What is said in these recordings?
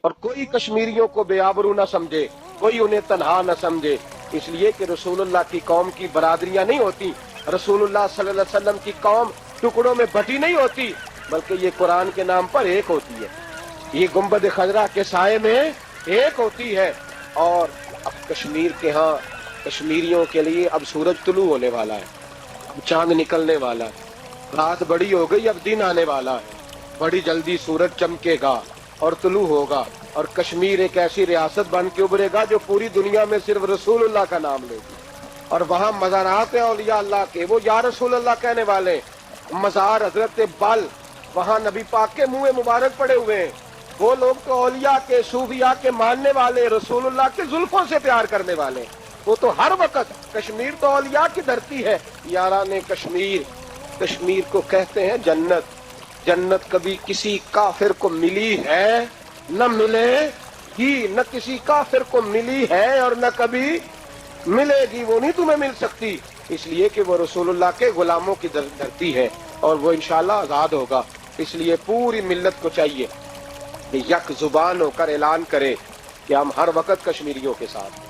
اور کوئی کشمیریوں کو بے آبرو نہ سمجھے، کوئی انہیں تنہا نہ سمجھے، اس لیے کہ رسول اللہ کی قوم کی برادریاں نہیں ہوتی، رسول اللہ صلی اللہ علیہ وسلم کی قوم ٹکڑوں میں بٹی نہیں ہوتی، بلکہ یہ قرآن کے نام پر ایک ہوتی ہے، یہ گنبد خضرا کے سائے میں ایک ہوتی ہے۔ اور اب کشمیر کے ہاں کشمیریوں کے لیے اب سورج طلوع ہونے والا ہے، اب چاند نکلنے والا ہے، رات بڑی ہو گئی، اب دن آنے والا ہے، بڑی جلدی سورج چمکے گا اور طلوع ہوگا، اور کشمیر ایک ایسی ریاست بن کے ابھرے گا جو پوری دنیا میں صرف رسول اللہ کا نام لے گی، اور وہاں مزارات ہیں اولیاء اللہ کے، وہ یا رسول اللہ کہنے والے ہیں، مزار حضرت بل، وہاں نبی پاک کے منہ مبارک پڑے ہوئے ہیں، وہ لوگ تو اولیاء کے صوفیاء کے ماننے والے، رسول اللہ کے زلفوں سے پیار کرنے والے، وہ تو ہر وقت، کشمیر تو اولیاء کی دھرتی ہے، یاران کشمیر، کشمیر کو کہتے ہیں جنت، جنت کبھی کسی کافر کو ملی ہے نہ ملے گی، نہ کسی کافر کو ملی ہے اور نہ کبھی ملے گی، وہ نہیں تمہیں مل سکتی، اس لیے کہ وہ رسول اللہ کے غلاموں کی دھرتی ہے، اور وہ انشاءاللہ آزاد ہوگا۔ اس لیے پوری ملت کو چاہیے کہ یک زبان ہو کر اعلان کرے کہ ہم ہر وقت کشمیریوں کے ساتھ ہیں،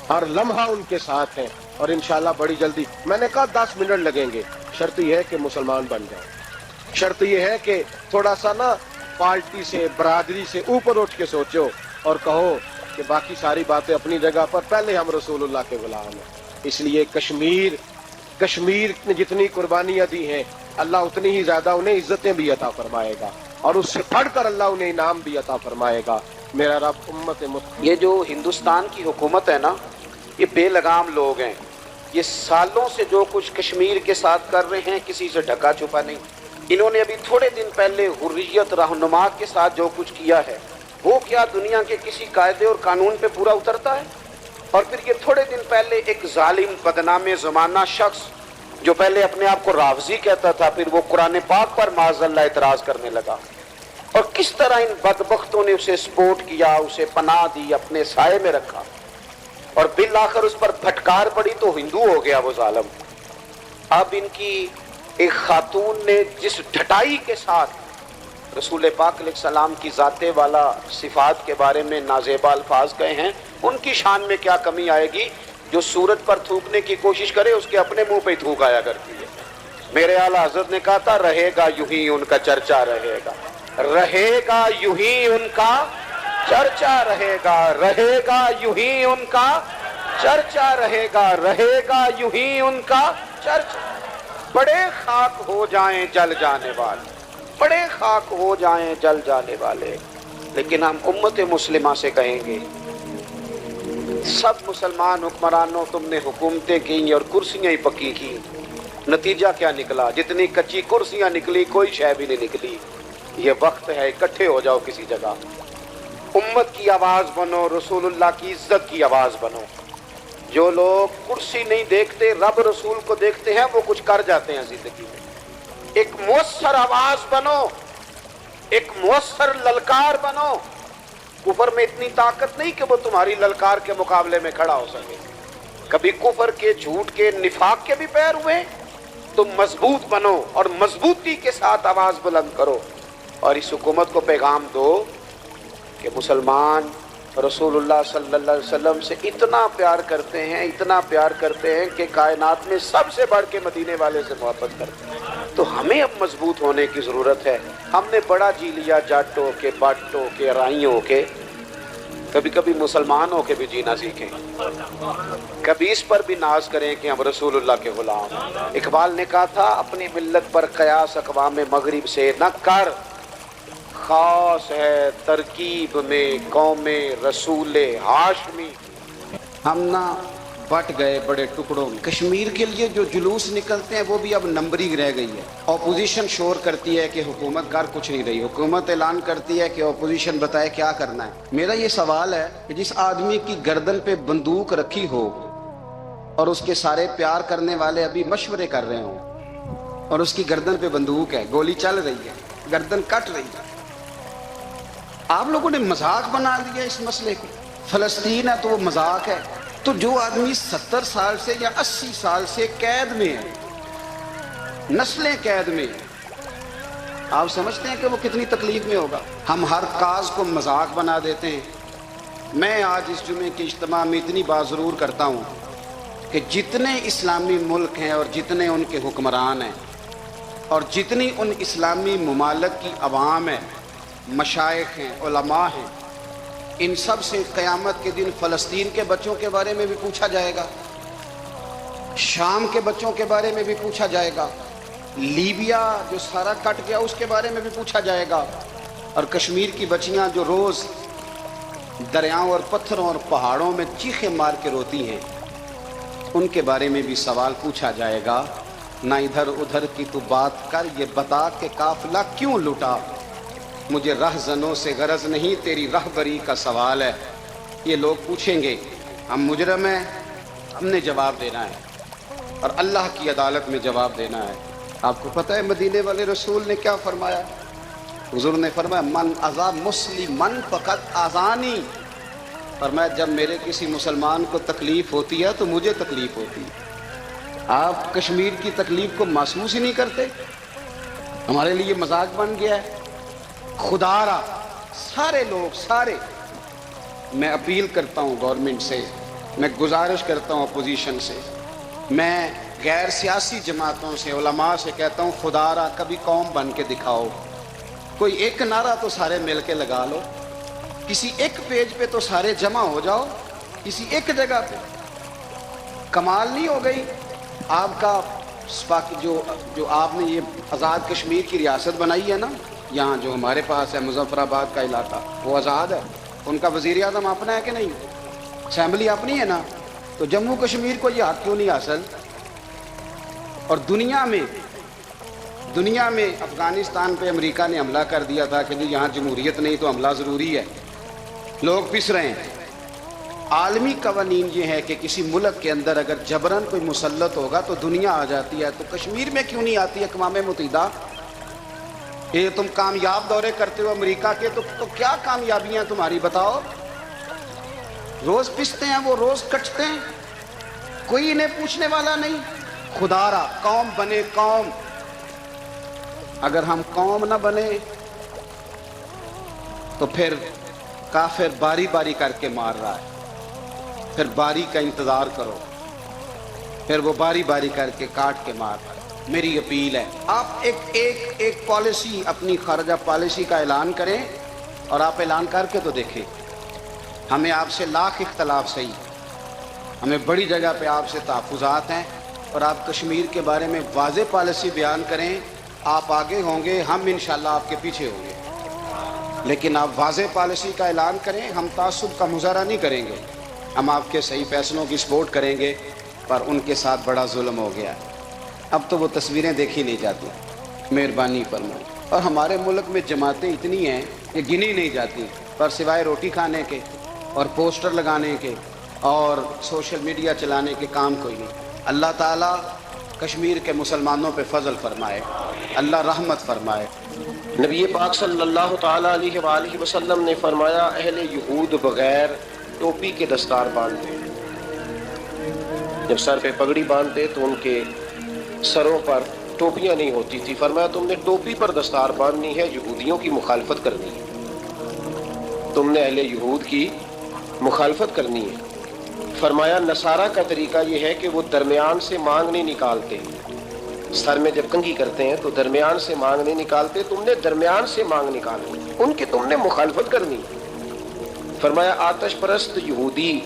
ہر لمحہ ان کے ساتھ ہیں، اور انشاءاللہ بڑی جلدی، میں نے کہا 10 منٹ لگیں گے، شرط یہ ہے کہ مسلمان بن جائیں، شرط یہ ہے کہ تھوڑا سا نا پارٹی سے، برادری سے اوپر اٹھ کے سوچو اور کہو کہ باقی ساری باتیں اپنی جگہ پر، پہلے ہم رسول اللہ کے غلام ہیں۔ اس لیے کشمیر نے جتنی قربانیاں دی ہیں، اللہ اتنی ہی زیادہ انہیں عزتیں بھی عطا فرمائے گا، اور اس سے بڑھ کر اللہ انہیں انعام بھی عطا فرمائے گا۔ میرا رب امت یہ جو ہندوستان کی حکومت ہے نا، یہ بے لگام لوگ ہیں، یہ سالوں سے جو کچھ کشمیر کے ساتھ کر رہے ہیں کسی سے ڈھکا چھپا نہیں۔ انہوں نے ابھی تھوڑے دن پہلے حریت رہنما کے ساتھ جو کچھ کیا ہے، وہ کیا دنیا کے کسی قاعدے اور قانون پہ پورا اترتا ہے؟ اور پھر یہ تھوڑے دن پہلے ایک ظالم بدنام زمانہ شخص جو پہلے اپنے آپ کو رافضی کہتا تھا، پھر وہ قرآن پاک پر معاذ اللہ اعتراض کرنے لگا، اور کس طرح ان بدبختوں نے اسے سپورٹ کیا، اسے پناہ دی، اپنے سائے میں رکھا، اور بالآخر اس پر پھٹکار پڑی تو ہندو ہو گیا وہ ظالم۔ اب ان کی ایک خاتون نے جس ڈھٹائی کے ساتھ رسول پاک علیہ السلام کی ذات والا صفات کے بارے میں نازیبا الفاظ کہے ہیں، ان کی شان میں کیا کمی آئے گی؟ جو سورج پر تھوکنے کی کوشش کرے اس کے اپنے منہ پہ ہی تھوک آیا کرتی ہے۔ میرے اعلیٰ حضرت نے کہا تھا، رہے گا یوں ہی ان کا چرچا رہے گا، رہے گا یوں ہی ان کا چرچا رہے گا، رہے گا یوں ہی ان کا چرچا رہے گا، رہے گا یوں ہی ان کا چرچا۔ بڑے خاک ہو جائیں جل جانے والے، بڑے خاک ہو جائیں جل جانے والے، لیکن ہم امت مسلمہ سے کہیں گے، سب مسلمان حکمرانوں تم نے حکومتیں کی اور کرسیاں ہی پکی کی، نتیجہ کیا نکلا؟ جتنی کچی کرسیاں نکلی کوئی شے بھی نہیں نکلی۔ یہ وقت ہے اکٹھے ہو جاؤ کسی جگہ، امت کی آواز بنو، رسول اللہ کی عزت کی آواز بنو۔ جو لوگ کرسی نہیں دیکھتے، رب رسول کو دیکھتے ہیں، وہ کچھ کر جاتے ہیں زندگی میں۔ ایک مؤثر آواز بنو، ایک مؤثر للکار بنو۔ کفر میں اتنی طاقت نہیں کہ وہ تمہاری للکار کے مقابلے میں کھڑا ہو سکے۔ کبھی کفر کے، جھوٹ کے، نفاق کے بھی پیر ہوئے، تم مضبوط بنو اور مضبوطی کے ساتھ آواز بلند کرو، اور اس حکومت کو پیغام دو کہ مسلمان رسول اللہ صلی اللہ علیہ وسلم سے اتنا پیار کرتے ہیں، اتنا پیار کرتے ہیں کہ کائنات میں سب سے بڑھ کے مدینے والے سے محبت کرتے ہیں۔ تو ہمیں اب مضبوط ہونے کی ضرورت ہے۔ ہم نے بڑا جی لیا جٹ ہو کے، بٹ ہو کے، رائی ہو کے، کبھی کبھی مسلمان ہو کے بھی جینا سیکھیں، کبھی اس پر بھی ناز کریں کہ ہم رسول اللہ کے غلام۔ اقبال نے کہا تھا، اپنی ملت پر قیاس اقوام مغرب سے نہ کر، خاص ہے ترکیب میں قوم رسول ہاشمی۔ ہم نہ بٹ گئے بڑے ٹکڑوں میں۔ کشمیر کے لیے جو جلوس نکلتے ہیں وہ بھی اب نمبرنگ رہ گئی ہے۔ اپوزیشن شور کرتی ہے کہ حکومت کر کچھ نہیں رہی، حکومت اعلان کرتی ہے کہ اپوزیشن بتائے کیا کرنا ہے۔ میرا یہ سوال ہے کہ جس آدمی کی گردن پہ بندوق رکھی ہو اور اس کے سارے پیار کرنے والے ابھی مشورے کر رہے ہوں، اور اس کی گردن پہ بندوق ہے، گولی چل رہی ہے، گردن کٹ رہی ہے، آپ لوگوں نے مذاق بنا لیا اس مسئلے کو۔ فلسطین ہے تو وہ مذاق ہے، تو جو آدمی 70 سال سے یا 80 سال سے قید میں ہے، نسلیں قید میں ہیں، آپ سمجھتے ہیں کہ وہ کتنی تکلیف میں ہوگا؟ ہم ہر کاز کو مذاق بنا دیتے ہیں۔ میں آج اس جمعے کے اجتماع میں اتنی بات ضرور کرتا ہوں کہ جتنے اسلامی ملک ہیں اور جتنے ان کے حکمران ہیں اور جتنی ان اسلامی ممالک کی عوام ہے، مشائخ ہیں، علماء ہیں، ان سب سے قیامت کے دن فلسطین کے بچوں کے بارے میں بھی پوچھا جائے گا، شام کے بچوں کے بارے میں بھی پوچھا جائے گا، لیبیا جو سارا کٹ گیا اس کے بارے میں بھی پوچھا جائے گا، اور کشمیر کی بچیاں جو روز دریاؤں اور پتھروں اور پہاڑوں میں چیخیں مار کے روتی ہیں، ان کے بارے میں بھی سوال پوچھا جائے گا۔ نہ ادھر ادھر کی تو بات کر، یہ بتا کہ قافلہ کیوں لٹا، مجھے رہزنوں سے غرض نہیں، تیری رہبری کا سوال ہے۔ یہ لوگ پوچھیں گے، ہم مجرم ہیں، ہم نے جواب دینا ہے اور اللہ کی عدالت میں جواب دینا ہے۔ آپ کو پتہ ہے مدینے والے رسول نے کیا فرمایا؟ حضور نے فرمایا من اذا مسلمن فقط اذانی، فرمایا جب میرے کسی مسلمان کو تکلیف ہوتی ہے تو مجھے تکلیف ہوتی ہے۔ آپ کشمیر کی تکلیف کو محسوس ہی نہیں کرتے؟ ہمارے لیے مذاق بن گیا ہے۔ خدا را سارے لوگ سارے، میں اپیل کرتا ہوں گورنمنٹ سے، میں گزارش کرتا ہوں اپوزیشن سے، میں غیر سیاسی جماعتوں سے، علماء سے کہتا ہوں خدا را کبھی قوم بن کے دکھاؤ، کوئی ایک نعرہ تو سارے مل کے لگا لو، کسی ایک پیج پہ تو سارے جمع ہو جاؤ، کسی ایک جگہ پہ۔ کمال نہیں ہو گئی آپ کا جو آپ نے یہ آزاد کشمیر کی ریاست بنائی ہے نا، یہاں جو ہمارے پاس ہے مظفر آباد کا علاقہ، وہ آزاد ہے، ان کا وزیر اعظم اپنا ہے کہ نہیں؟ اسمبلی اپنی ہے نا، تو جموں کشمیر کو یہ حق کیوں نہیں حاصل؟ اور دنیا میں افغانستان پہ امریکہ نے حملہ کر دیا تھا کہ یہاں جمہوریت نہیں تو حملہ ضروری ہے، لوگ پس رہے ہیں۔ عالمی قوانین یہ ہے کہ کسی ملک کے اندر اگر جبراً کوئی مسلط ہوگا تو دنیا آ جاتی ہے، تو کشمیر میں کیوں نہیں آتی اقوام متحدہ؟ یہ تم کامیاب دورے کرتے ہو امریکہ کے، تو کیا کامیابیاں تمہاری بتاؤ؟ روز پستے ہیں وہ، روز کٹتے ہیں، کوئی انہیں پوچھنے والا نہیں۔ خدا را قوم بنے قوم، اگر ہم قوم نہ بنے تو پھر کافر باری باری کر کے مار رہا ہے، پھر باری کا انتظار کرو، پھر وہ باری باری کر کے کاٹ کے مار رہا ہے۔ میری اپیل ہے آپ ایک پالیسی، اپنی خارجہ پالیسی کا اعلان کریں، اور آپ اعلان کر کے تو دیکھیں۔ ہمیں آپ سے لاکھ اختلاف صحیح، ہمیں بڑی جگہ پہ آپ سے تحفظات ہیں، اور آپ کشمیر کے بارے میں واضح پالیسی بیان کریں، آپ آگے ہوں گے، ہم انشاءاللہ آپ کے پیچھے ہوں گے، لیکن آپ واضح پالیسی کا اعلان کریں، ہم تعصب کا مظاہرہ نہیں کریں گے، ہم آپ کے صحیح فیصلوں کی سپورٹ کریں گے، پر ان کے ساتھ بڑا ظلم ہو گیا ہے، اب تو وہ تصویریں دیکھی نہیں جاتی، مہربانی فرمائیں۔ اور ہمارے ملک میں جماعتیں اتنی ہیں کہ گنی نہیں جاتی، پر سوائے روٹی کھانے کے اور پوسٹر لگانے کے اور سوشل میڈیا چلانے کے کام کوئی نہیں۔ اللہ تعالیٰ کشمیر کے مسلمانوں پہ فضل فرمائے، اللہ رحمت فرمائے۔ نبی پاک صلی اللہ تعالیٰ علیہ وآلہ وسلم نے فرمایا اہل یہود بغیر ٹوپی کے دستار باندھتے، جب سر پہ پگڑی باندھتے تو ان کے سروں پر ٹوپیاں نہیں ہوتی تھی، فرمایا تم نے ٹوپی پر دستار باندھنی ہے، یہودیوں کی مخالفت کرنی ہے، تم نے اہل یہود کی مخالفت کرنی ہے۔ فرمایا نصارہ کا طریقہ یہ ہے کہ وہ درمیان سے مانگ نہیں نکالتے، سر میں جب کنگھی کرتے ہیں تو درمیان سے مانگ نہیں نکالتے، تم نے درمیان سے مانگ نکالنی، ان کی تم نے مخالفت کرنی۔ فرمایا آتش پرست یہودی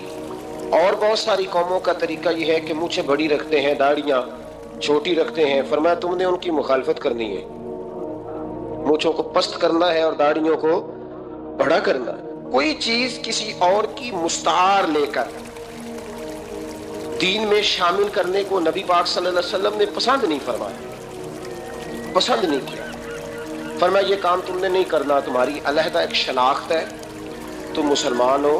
اور بہت ساری قوموں کا طریقہ یہ ہے کہ مونچھیں بڑی رکھتے ہیں، داڑیاں چھوٹی رکھتے ہیں، فرمایا تم نے ان کی مخالفت کرنی ہے، مونچھوں کو پست کرنا ہے اور داڑیوں کو بڑا کرنا ہے۔ کوئی چیز کسی اور کی مستعار لے کر دین میں شامل کرنے کو نبی پاک صلی اللہ علیہ وسلم نے پسند نہیں فرمایا، پسند نہیں کیا۔ فرمایا یہ کام تم نے نہیں کرنا، تمہاری علیحدہ ایک شناخت ہے، تم مسلمان ہو،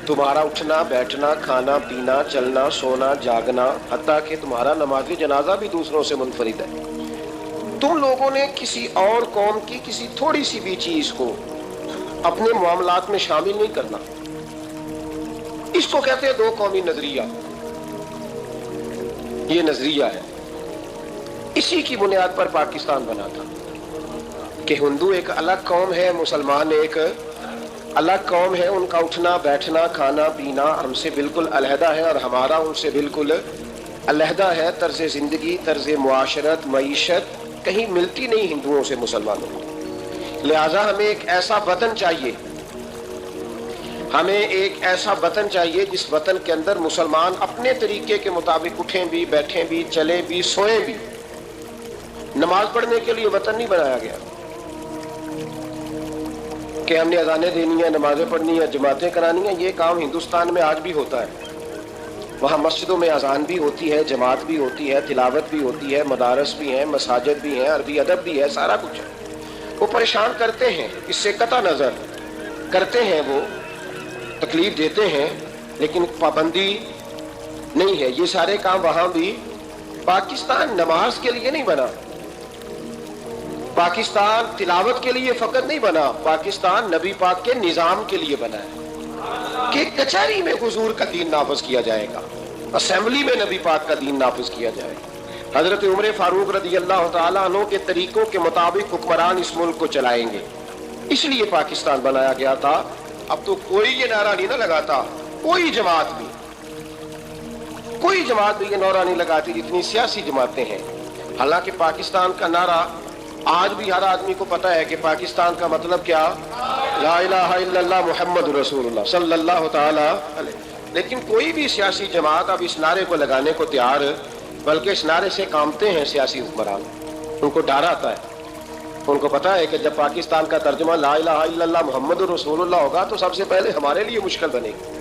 تمہارا اٹھنا بیٹھنا کھانا پینا چلنا سونا جاگنا حتیٰ کہ تمہارا نماز جنازہ بھی دوسروں سے منفرد ہے۔ تم لوگوں نے کسی اور قوم کی کسی تھوڑی سی بھی چیز کو اپنے معاملات میں شامل نہیں کرنا، اس کو کہتے ہیں دو قومی نظریہ، یہ نظریہ ہے، اسی کی بنیاد پر پاکستان بنا تھا۔ کہ ہندو ایک الگ قوم ہے، مسلمان ایک الگ قوم ہے، ان کا اٹھنا بیٹھنا کھانا پینا ہم سے بالکل علیحدہ ہے اور ہمارا ان سے بالکل علیحدہ ہے. طرز زندگی، طرز معاشرت، معیشت کہیں ملتی نہیں ہندوؤں سے مسلمانوں کو. لہذا ہمیں ایک ایسا وطن چاہیے، ہمیں ایک ایسا وطن چاہیے جس وطن کے اندر مسلمان اپنے طریقے کے مطابق اٹھیں بھی، بیٹھیں بھی، چلیں بھی، سوئیں بھی. نماز پڑھنے کے لیے وطن نہیں بنایا گیا کہ ہم نے اذانیں دینی ہیں، نمازیں پڑھنی ہیں، جماعتیں کرانی ہیں. یہ کام ہندوستان میں آج بھی ہوتا ہے. وہاں مسجدوں میں اذان بھی ہوتی ہے، جماعت بھی ہوتی ہے، تلاوت بھی ہوتی ہے، مدارس بھی ہیں، مساجد بھی ہیں، عربی ادب بھی ہے، سارا کچھ ہے. وہ پریشان کرتے ہیں، اس سے قطع نظر کرتے ہیں، وہ تکلیف دیتے ہیں، لیکن پابندی نہیں ہے. یہ سارے کام وہاں بھی. پاکستان نماز کے لیے نہیں بنا، پاکستان تلاوت کے لیے فقط نہیں بنا، پاکستان نبی پاک کے نظام کے لیے بنا ہے کہ کچہری میں حضور کا دین نافذ کیا جائے گا، اسمبلی میں نبی پاک کا دین نافذ کیا جائے گا. حضرت عمر فاروق رضی اللہ تعالیٰ عنہ کے طریقوں کے مطابق حکمران اس ملک کو چلائیں گے، اس لیے پاکستان بنایا گیا تھا. اب تو کوئی یہ نعرہ نہیں نہ لگاتا، کوئی جماعت بھی یہ نعرہ نہیں لگاتی جتنی سیاسی جماعتیں ہیں. حالانکہ پاکستان کا نعرہ آج بھی ہر آدمی کو پتا ہے کہ پاکستان کا مطلب کیا، لا الہ الا اللہ محمد رسول اللہ صلی اللہ تعالی علیہ. لیکن کوئی بھی سیاسی جماعت اب اس نعرے کو لگانے کو تیار، بلکہ اس نعرے سے کامتے ہیں سیاسی حکمران. ان کو ڈر آتا ہے، ان کو پتا ہے کہ جب پاکستان کا ترجمہ لا الہ الا اللہ محمد رسول اللہ ہوگا تو سب سے پہلے ہمارے لیے مشکل بنے گی.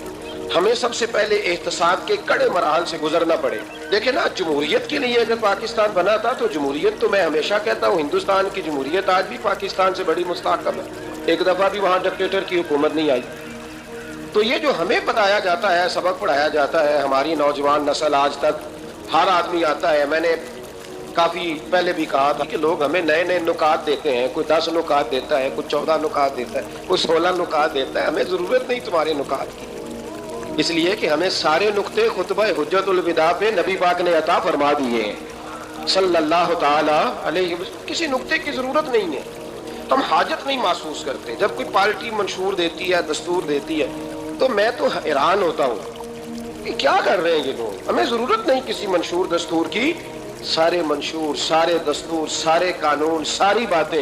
ہمیں سب سے پہلے احتساب کے کڑے مراحل سے گزرنا پڑے. دیکھیں نا، جمہوریت کے لیے اگر پاکستان بنا تھا تو جمہوریت تو میں ہمیشہ کہتا ہوں ہندوستان کی جمہوریت آج بھی پاکستان سے بڑی مستحکم ہے. ایک دفعہ بھی وہاں ڈکٹیٹر کی حکومت نہیں آئی. تو یہ جو ہمیں بتایا جاتا ہے، سبق پڑھایا جاتا ہے، ہماری نوجوان نسل آج تک ہر آدمی آتا ہے. میں نے کافی پہلے بھی کہا تھا کہ لوگ ہمیں نئے نئے نکات دیتے ہیں، کوئی 10 نکات دیتا ہے، کوئی 14 نکات دیتا ہے، کوئی 16 نکات دیتا ہے. ہمیں ضرورت نہیں تمہارے نکات کی، اس لیے کہ ہمیں سارے نقطے خطبہ حجت الوداع پہ نبی پاک نے عطا فرما دیے ہیں صلی اللہ تعالی علیہ وسلم. کسی نقطے کی ضرورت نہیں ہے، ہم حاجت نہیں محسوس کرتے. جب کوئی پارٹی منشور دیتی ہے، دستور دیتی ہے، تو میں تو حیران ہوتا ہوں کہ کیا کر رہے ہیں یہ لوگ. ہمیں ضرورت نہیں کسی منشور دستور کی. سارے منشور، سارے دستور، سارے قانون، ساری باتیں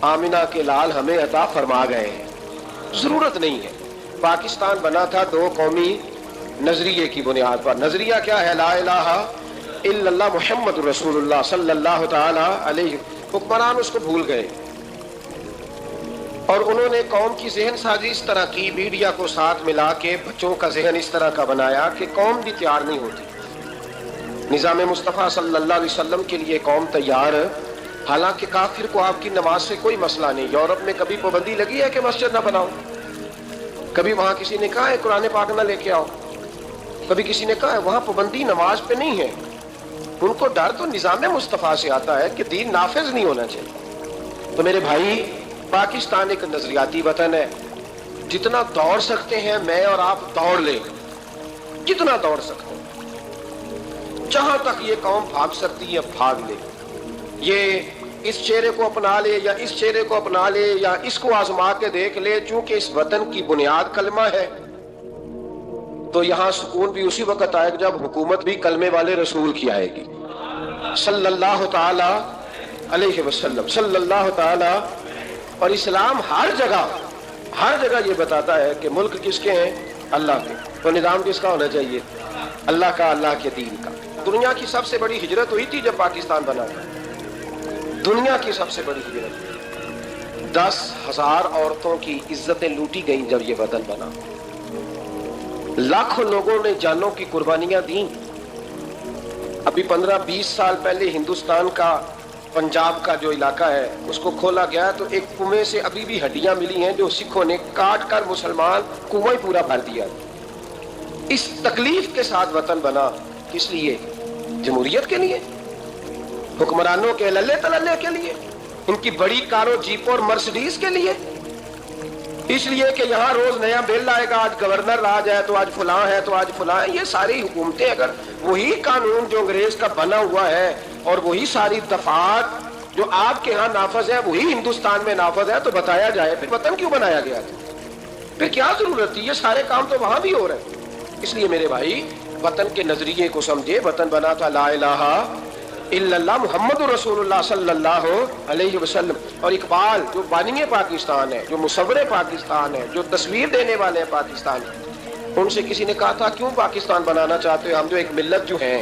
آمنہ کے لال ہمیں عطا فرما گئے ہیں. ضرورت نہیں ہے. پاکستان بنا تھا 2 قومی نظریے کی بنیاد پر. نظریہ کیا ہے؟ لا الہ الا اللہ محمد رسول اللہ صلی اللہ تعالی علیہ. حکمران اس کو بھول گئے اور انہوں نے قوم کی ذہن سازی اس طرح کی، میڈیا کو ساتھ ملا کے بچوں کا ذہن اس طرح کا بنایا کہ قوم بھی تیار نہیں ہوتی. نظام مصطفیٰ صلی اللہ علیہ وسلم کے لیے قوم تیار، حالانکہ کافر کو آپ کی نماز سے کوئی مسئلہ نہیں. یورپ میں کبھی پابندی لگی ہے کہ مسجد نہ بناؤ؟ کبھی وہاں کسی نے کہا ہے قرآن پاک نہ لے کے آؤ؟ کبھی کسی نے کہا ہے؟ وہاں پابندی نماز پہ نہیں ہے. ان کو ڈر تو نظام مصطفیٰ سے آتا ہے کہ دین نافذ نہیں ہونا چاہیے. تو میرے بھائی، پاکستان ایک نظریاتی وطن ہے. جتنا دوڑ سکتے ہیں میں اور آپ دوڑ لیں، جتنا دوڑ سکتے ہیں. جہاں تک یہ قوم بھاگ سکتی ہے بھاگ لے. یہ اس چہرے کو اپنا لے یا اس چہرے کو اپنا لے یا اس کو آزما کے دیکھ لے. چونکہ اس وطن کی بنیاد کلمہ ہے تو یہاں سکون بھی اسی وقت آئے گا جب حکومت بھی کلمے والے رسول کی آئے گی صلی اللہ تعالی علیہ وسلم صلی اللہ تعالی. اور اسلام ہر جگہ یہ بتاتا ہے کہ ملک کس کے ہیں؟ اللہ کے. تو نظام کس کا ہونا چاہیے؟ اللہ کا، اللہ کے دین کا. دنیا کی سب سے بڑی ہجرت ہوئی تھی جب پاکستان بنا تھا. دنیا کی سب سے بڑی ہجرت. 10,000 عورتوں کی عزتیں لوٹی گئیں جب یہ وطن بنا. لاکھوں لوگوں نے جانوں کی قربانیاں دیں. ابھی 15-20 سال پہلے ہندوستان کا پنجاب کا جو علاقہ ہے اس کو کھولا گیا تو ایک کنویں سے ابھی بھی ہڈیاں ملی ہیں جو سکھوں نے کاٹ کر مسلمان کنواں ہی پورا بھر دیا. اس تکلیف کے ساتھ وطن بنا. کس لیے؟ جمہوریت کے لیے، حکمرانوں کے للے تللے کے لیے، ان کی بڑی کاروں جیپوں اور مرسڈیز کے لیے. اس لیے کہ یہاں روز نیا بل آئے گا، آج گورنر راج ہے تو آج فلاں ہے تو آج فلاں ہے. یہ ساری حکومتیں اگر وہی قانون جو انگریز کا بنا ہوا ہے اور وہی ساری دفعات جو آپ کے ہاں نافذ ہے وہی ہندوستان میں نافذ ہے تو بتایا جائے پھر وطن کیوں بنایا گیا تھا؟ پھر کیا ضرورت تھی؟ یہ سارے کام تو وہاں بھی ہو رہے ہیں۔ اس لیے میرے بھائی وطن کے نظریے کو سمجھے۔ وطن بنا تھا لا الہ الا اللہ محمد رسول اللہ صلی اللہ علیہ وسلم۔ اور اقبال جو بانی پاکستان ہے، جو مصور پاکستان ہے، جو تصویر دینے والے ہیں پاکستان، ان سے کسی نے کہا تھا کیوں پاکستان بنانا چاہتے ہو؟ ہم جو ایک ملت جو ہیں،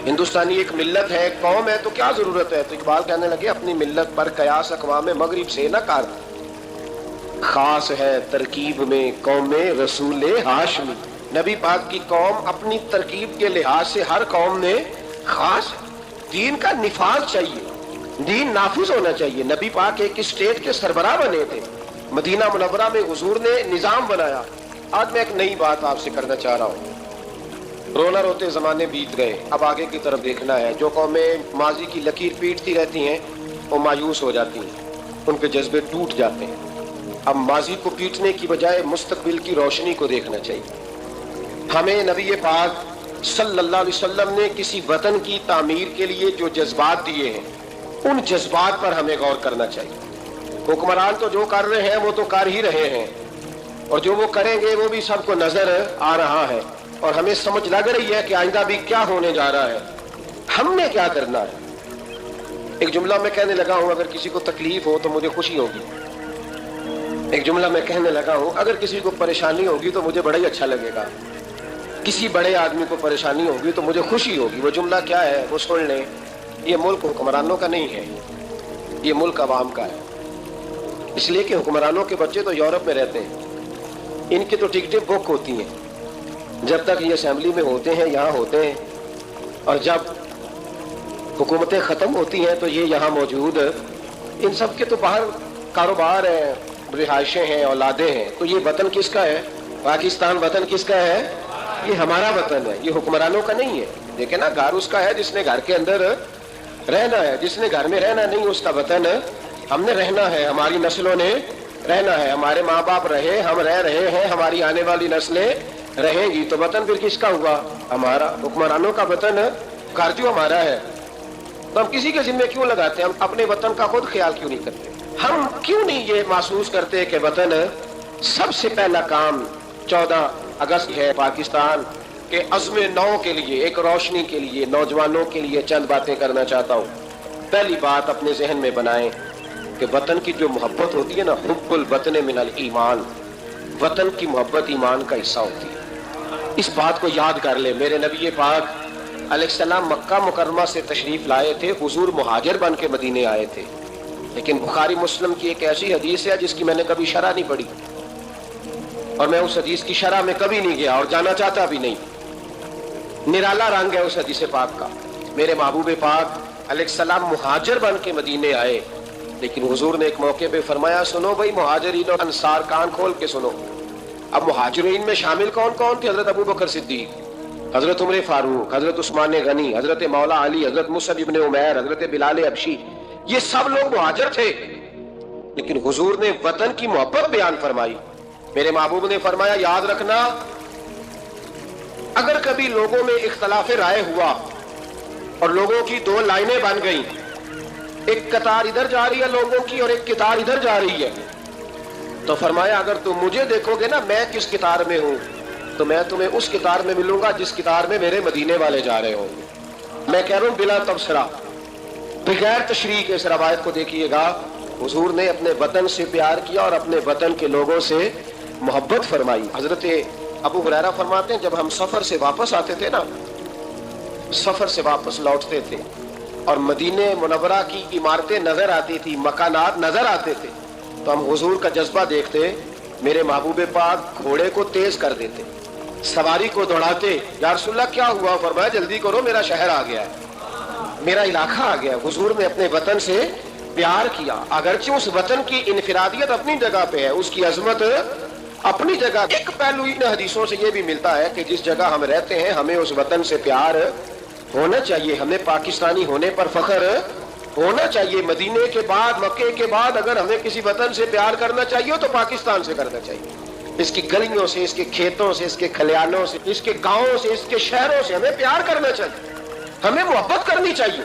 ہندوستانی ایک ملت ہے، ایک قوم ہے، تو کیا ضرورت ہے؟ تو اقبال کہنے لگے اپنی ملت پر قیاس اقوام مغرب سے نہ کر، خاص ہے ترکیب میں قوم رسول ہاشمی۔ نبی پاک کی قوم اپنی ترکیب کے لحاظ سے ہر قوم میں خاص ہے۔ دین کا نفاذ چاہیے، دین نافذ ہونا چاہیے۔ نبی پاک ایک اسٹیٹ کے سربراہ بنے تھے، مدینہ منورہ میں حضور نے نظام بنایا۔ آج میں ایک نئی بات آپ سے کرنا چاہ رہا ہوں۔ رونا روتے زمانے بیت گئے، اب آگے کی طرف دیکھنا ہے۔ جو قومیں ماضی کی لکیر پیٹتی رہتی ہیں وہ مایوس ہو جاتی ہیں، ان کے جذبے ٹوٹ جاتے ہیں۔ اب ماضی کو پیٹنے کی بجائے مستقبل کی روشنی کو دیکھنا چاہیے۔ ہمیں نبی پاک صلی اللہ علیہ وسلم نے کسی وطن کی تعمیر کے لیے جو جذبات دیے ہیں ان جذبات پر ہمیں غور کرنا چاہیے۔ حکمران تو جو کر رہے ہیں وہ تو کر ہی رہے ہیں، اور جو وہ کریں گے وہ بھی سب کو نظر آ رہا ہے، اور ہمیں سمجھ لگ رہی ہے کہ آئندہ بھی کیا ہونے جا رہا ہے، ہم نے کیا کرنا ہے۔ ایک جملہ میں کہنے لگا ہوں اگر کسی کو تکلیف ہو تو مجھے خوشی ہوگی۔ ایک جملہ میں کہنے لگا ہوں اگر کسی کو پریشانی ہوگی تو مجھے بڑا ہی اچھا لگے گا، کسی بڑے آدمی کو پریشانی ہوگی تو مجھے خوشی ہوگی۔ وہ جملہ کیا ہے وہ سن لیں۔ یہ ملک حکمرانوں کا نہیں ہے، یہ ملک عوام کا ہے۔ اس لیے کہ حکمرانوں کے بچے تو یورپ میں رہتے ہیں، ان کی تو ٹکٹیں بک ہوتی ہیں، جب تک یہ اسمبلی میں ہوتے ہیں یہاں ہوتے ہیں، اور جب حکومتیں ختم ہوتی ہیں تو یہ یہاں موجود، ان سب کے تو باہر کاروبار ہیں، رہائشیں ہیں، اولادیں ہیں۔ تو یہ وطن کس کا ہے؟ پاکستان وطن کس کا ہے؟ یہ ہمارا وطن ہے، یہ حکمرانوں کا نہیں ہے۔ دیکھیں نا، گھر اس کا ہے جس نے گھر کے اندر رہنا ہے، جس نے گھر میں رہنا نہیں اس کا وطن ہم نے رہنا ہے، ہماری نسلوں نے رہنا ہے، ہمارے ماں باپ رہے، ہم رہ رہے ہیں، ہماری آنے والی نسلیں رہیں گی، تو وطن پھر کس کا ہوا؟ ہمارا۔ حکمرانوں کا وطن گھر جو ہمارا ہے، تو ہم کسی کے ذمہ کیوں لگاتے ہیں؟ ہم اپنے وطن کا خود خیال کیوں نہیں کرتے؟ ہم کیوں نہیں یہ محسوس کرتے کہ وطن سب سے پہلا کام 14 اگست ہے پاکستان کے عزم نو کے لیے، ایک روشنی کے لیے، نوجوانوں کے لیے چند باتیں کرنا چاہتا ہوں۔ پہلی بات اپنے ذہن میں بنائیں کہ وطن کی جو محبت ہوتی ہے نا، حب الوطن من الایمان، وطن کی محبت ایمان کا حصہ ہوتی ہے۔ اس بات کو یاد کر لیں۔ میرے نبی پاک علیہ السلام مکہ مکرمہ سے تشریف لائے تھے، حضور مہاجر بن کے مدینے آئے تھے، لیکن بخاری مسلم کی ایک ایسی حدیث ہے جس کی میں نے کبھی شرح نہیں پڑھی، اور میں اس حدیث کی شرح میں کبھی نہیں گیا اور جانا چاہتا بھی نہیں۔ نرالا رنگ ہے اس حدیث پاک کا۔ میرے محبوب پاک علیہ السلام مہاجر بن کے مدینے آئے، لیکن حضور نے ایک موقع پہ فرمایا سنو بھائی مہاجرین اور انصار، کان کھول کے سنو۔ اب مہاجرین میں شامل کون کون تھے؟ حضرت ابو بکر صدیق، حضرت عمر فاروق، حضرت عثمان غنی، حضرت مولا علی، حضرت مصعب ابن عمیر، حضرت بلال حبشی، یہ سب لوگ مہاجر تھے، لیکن حضور نے وطن کی محبت بیان فرمائی۔ میرے محبوب نے فرمایا یاد رکھنا اگر کبھی لوگوں میں اختلاف رائے ہوا اور لوگوں کی دو لائنیں بن گئیں، ایک قطار ادھر جا رہی ہے لوگوں کی اور ایک قطار ادھر جا رہی ہے، تو فرمایا اگر تم مجھے دیکھو گے نا میں کس قطار میں ہوں، تو میں تمہیں اس قطار میں ملوں گا جس قطار میں میرے مدینے والے جا رہے ہوں گے۔ میں کہہ رہا ہوں بلا تبصرہ، بغیر تشریح کے اس روایت کو دیکھیے گا، حضور نے اپنے وطن سے پیار کیا اور اپنے وطن کے لوگوں سے محبت فرمائی۔ حضرت ابو ہریرہ فرماتے ہیں جب ہم سفر سے واپس آتے تھے نا، سفر سے واپس لوٹتے تھے اور مدینہ منورہ کی عمارتیں نظر آتی تھی، مکانات نظر آتے تھے، تو ہم حضور کا جذبہ دیکھتے، میرے محبوب پاک گھوڑے کو تیز کر دیتے، سواری کو دوڑاتے، یا رسول اللہ کیا ہوا؟ فرمایا جلدی کرو میرا شہر آ گیا ہے، میرا علاقہ آ گیا۔ حضور نے اپنے وطن سے پیار کیا، اگرچہ اس وطن کی انفرادیت اپنی جگہ پہ ہے، اس کی عظمت اپنی جگہ۔ ایک پہلو ان حدیثوں سے یہ بھی ملتا ہے کہ جس جگہ ہم رہتے ہیں ہمیں اس وطن سے پیار ہونا چاہیے، ہمیں پاکستانی ہونے پر فخر ہونا چاہیے۔ مدینے کے بعد، مکے کے بعد اگر ہمیں کسی وطن سے پیار کرنا چاہیے تو پاکستان سے کرنا چاہیے، اس کی گلیوں سے، اس کے کھیتوں سے، اس کے کھلیانوں سے، اس کے گاؤں سے، اس کے شہروں سے ہمیں پیار کرنا چاہیے، ہمیں محبت کرنی چاہیے۔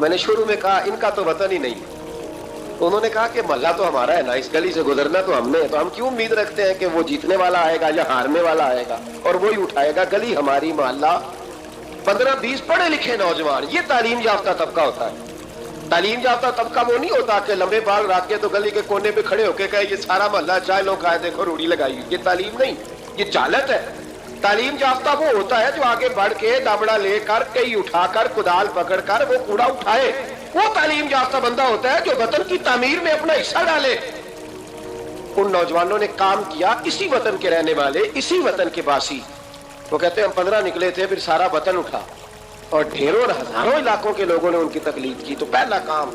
میں نے شروع میں کہا ان کا تو وطن ہی نہیں. انہوں نے کہا کہ محلہ تو ہمارا ہے نا, اس گلی سے گزرنا تو ہم نے, تو ہم کیوں امید رکھتے ہیں کہ وہ جیتنے والا آئے گا یا ہارنے والا آئے گا اور وہی اٹھائے گا. گلی ہماری, محلہ 15-20 پڑھے لکھے نوجوان, یہ تعلیم یافتہ طبقہ ہوتا ہے. تعلیم یافتہ طبقہ وہ نہیں ہوتا کہ لمبے بال رکھ کے تو گلی کے کونے پہ کھڑے ہو کے کہے یہ سارا محلہ چائے لو کھائے دیکھو روڑی لگائی. یہ تعلیم نہیں, یہ جہالت ہے. تعلیم یافتہ وہ ہوتا ہے جو آگے بڑھ کے دابڑا لے کر کئی اٹھا کر کدال پکڑ کر وہ کوڑا اٹھائے. وہ تعلیم یافتہ بندہ ہوتا ہے جو وطن کی تعمیر میں اپنا حصہ ڈالے. ان نوجوانوں نے کام کیا, اسی وطن کے رہنے والے, اسی وطن کے باسی. وہ کہتے ہیں ہم 15 نکلے تھے, پھر سارا وطن اٹھا اور ڈھیروں ہزاروں علاقوں کے لوگوں نے ان کی تقلید کی. تو پہلا کام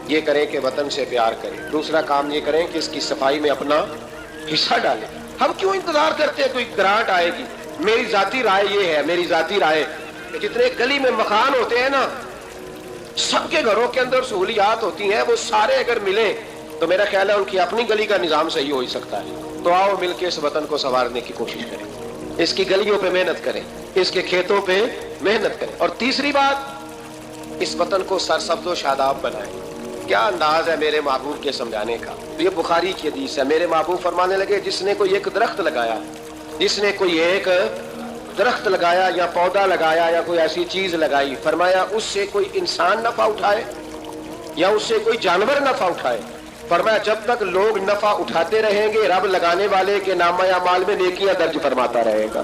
یہ کریں کہ وطن سے پیار کریں. دوسرا کام یہ کریں کہ اس کی صفائی میں اپنا حصہ ڈالیں. ہم کیوں انتظار کرتے ہیں کوئی گرانٹ آئے گی؟ میری ذاتی رائے یہ ہے, میری ذاتی رائے, جتنے گلی میں مکان ہوتے ہیں نا, سب کے گھروں کے اندر سہولیات ہوتی ہیں, وہ سارے اگر ملیں تو میرا خیال ہے ان کی اپنی گلی کا نظام صحیح ہو ہی سکتا ہے. تو آؤ مل کے اس وطن کو سنوارنے کی کوشش کریں, اس کی گلیوں پہ محنت کریں, اس کے کھیتوں پہ محنت کریں. اور تیسری بات, اس وطن کو سرسبز و شاداب بنائیں. کیا انداز ہے میرے محبوب کے سمجھانے کا. یہ بخاری کی حدیث ہے. میرے محبوب فرمانے لگے جس نے کوئی ایک درخت لگایا, جس نے کوئی ایک درخت لگایا یا پودا لگایا یا کوئی ایسی چیز لگائی, فرمایا اس سے کوئی انسان نفع اٹھائے یا اس سے کوئی جانور نفع اٹھائے, فرمایا جب تک لوگ نفع اٹھاتے رہیں گے رب لگانے والے کے نامہ اعمال میں نیکیاں درج فرماتا رہے گا.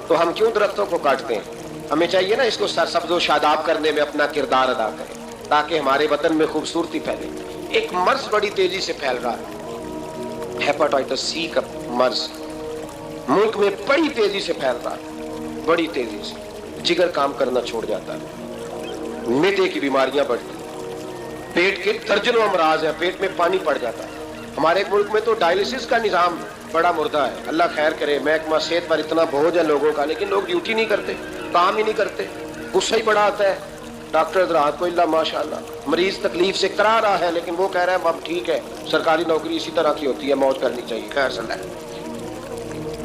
تو ہم کیوں درختوں کو کاٹتے ہیں؟ ہمیں چاہیے نا اس کو سرسبز و شاداب کرنے میں اپنا کردار ادا کریں تاکہ ہمارے وطن میں خوبصورتی پھیلے. ایک مرض بڑی تیزی سے پھیل رہا ہے, ہیپاٹائٹس سی کا مرض ملک میں بڑی تیزی سے پھیل رہا ہے, بڑی تیزی سے. جگر کام کرنا چھوڑ جاتا ہے, میدے کی بیماریاں بڑھتی, پیٹ کے درجنوں امراض ہیں, پیٹ میں پانی پڑ جاتا ہے. ہمارے ملک میں تو ڈائلسس کا نظام بڑا مردہ ہے. اللہ خیر کرے, محکمہ صحت پر اتنا بوجھ ہے لوگوں کا, لیکن لوگ ڈیوٹی نہیں کرتے, کام ہی نہیں کرتے. غصہ ہی بڑا آتا ہے ڈاکٹر حضرات کو, اللہ ماشاءاللہ مریض تکلیف سے کرا رہا ہے لیکن وہ کہہ رہے ہیں اب ٹھیک ہے, سرکاری نوکری اسی طرح کی ہوتی ہے, موج کرنی چاہیے. خیر صلی اللہ.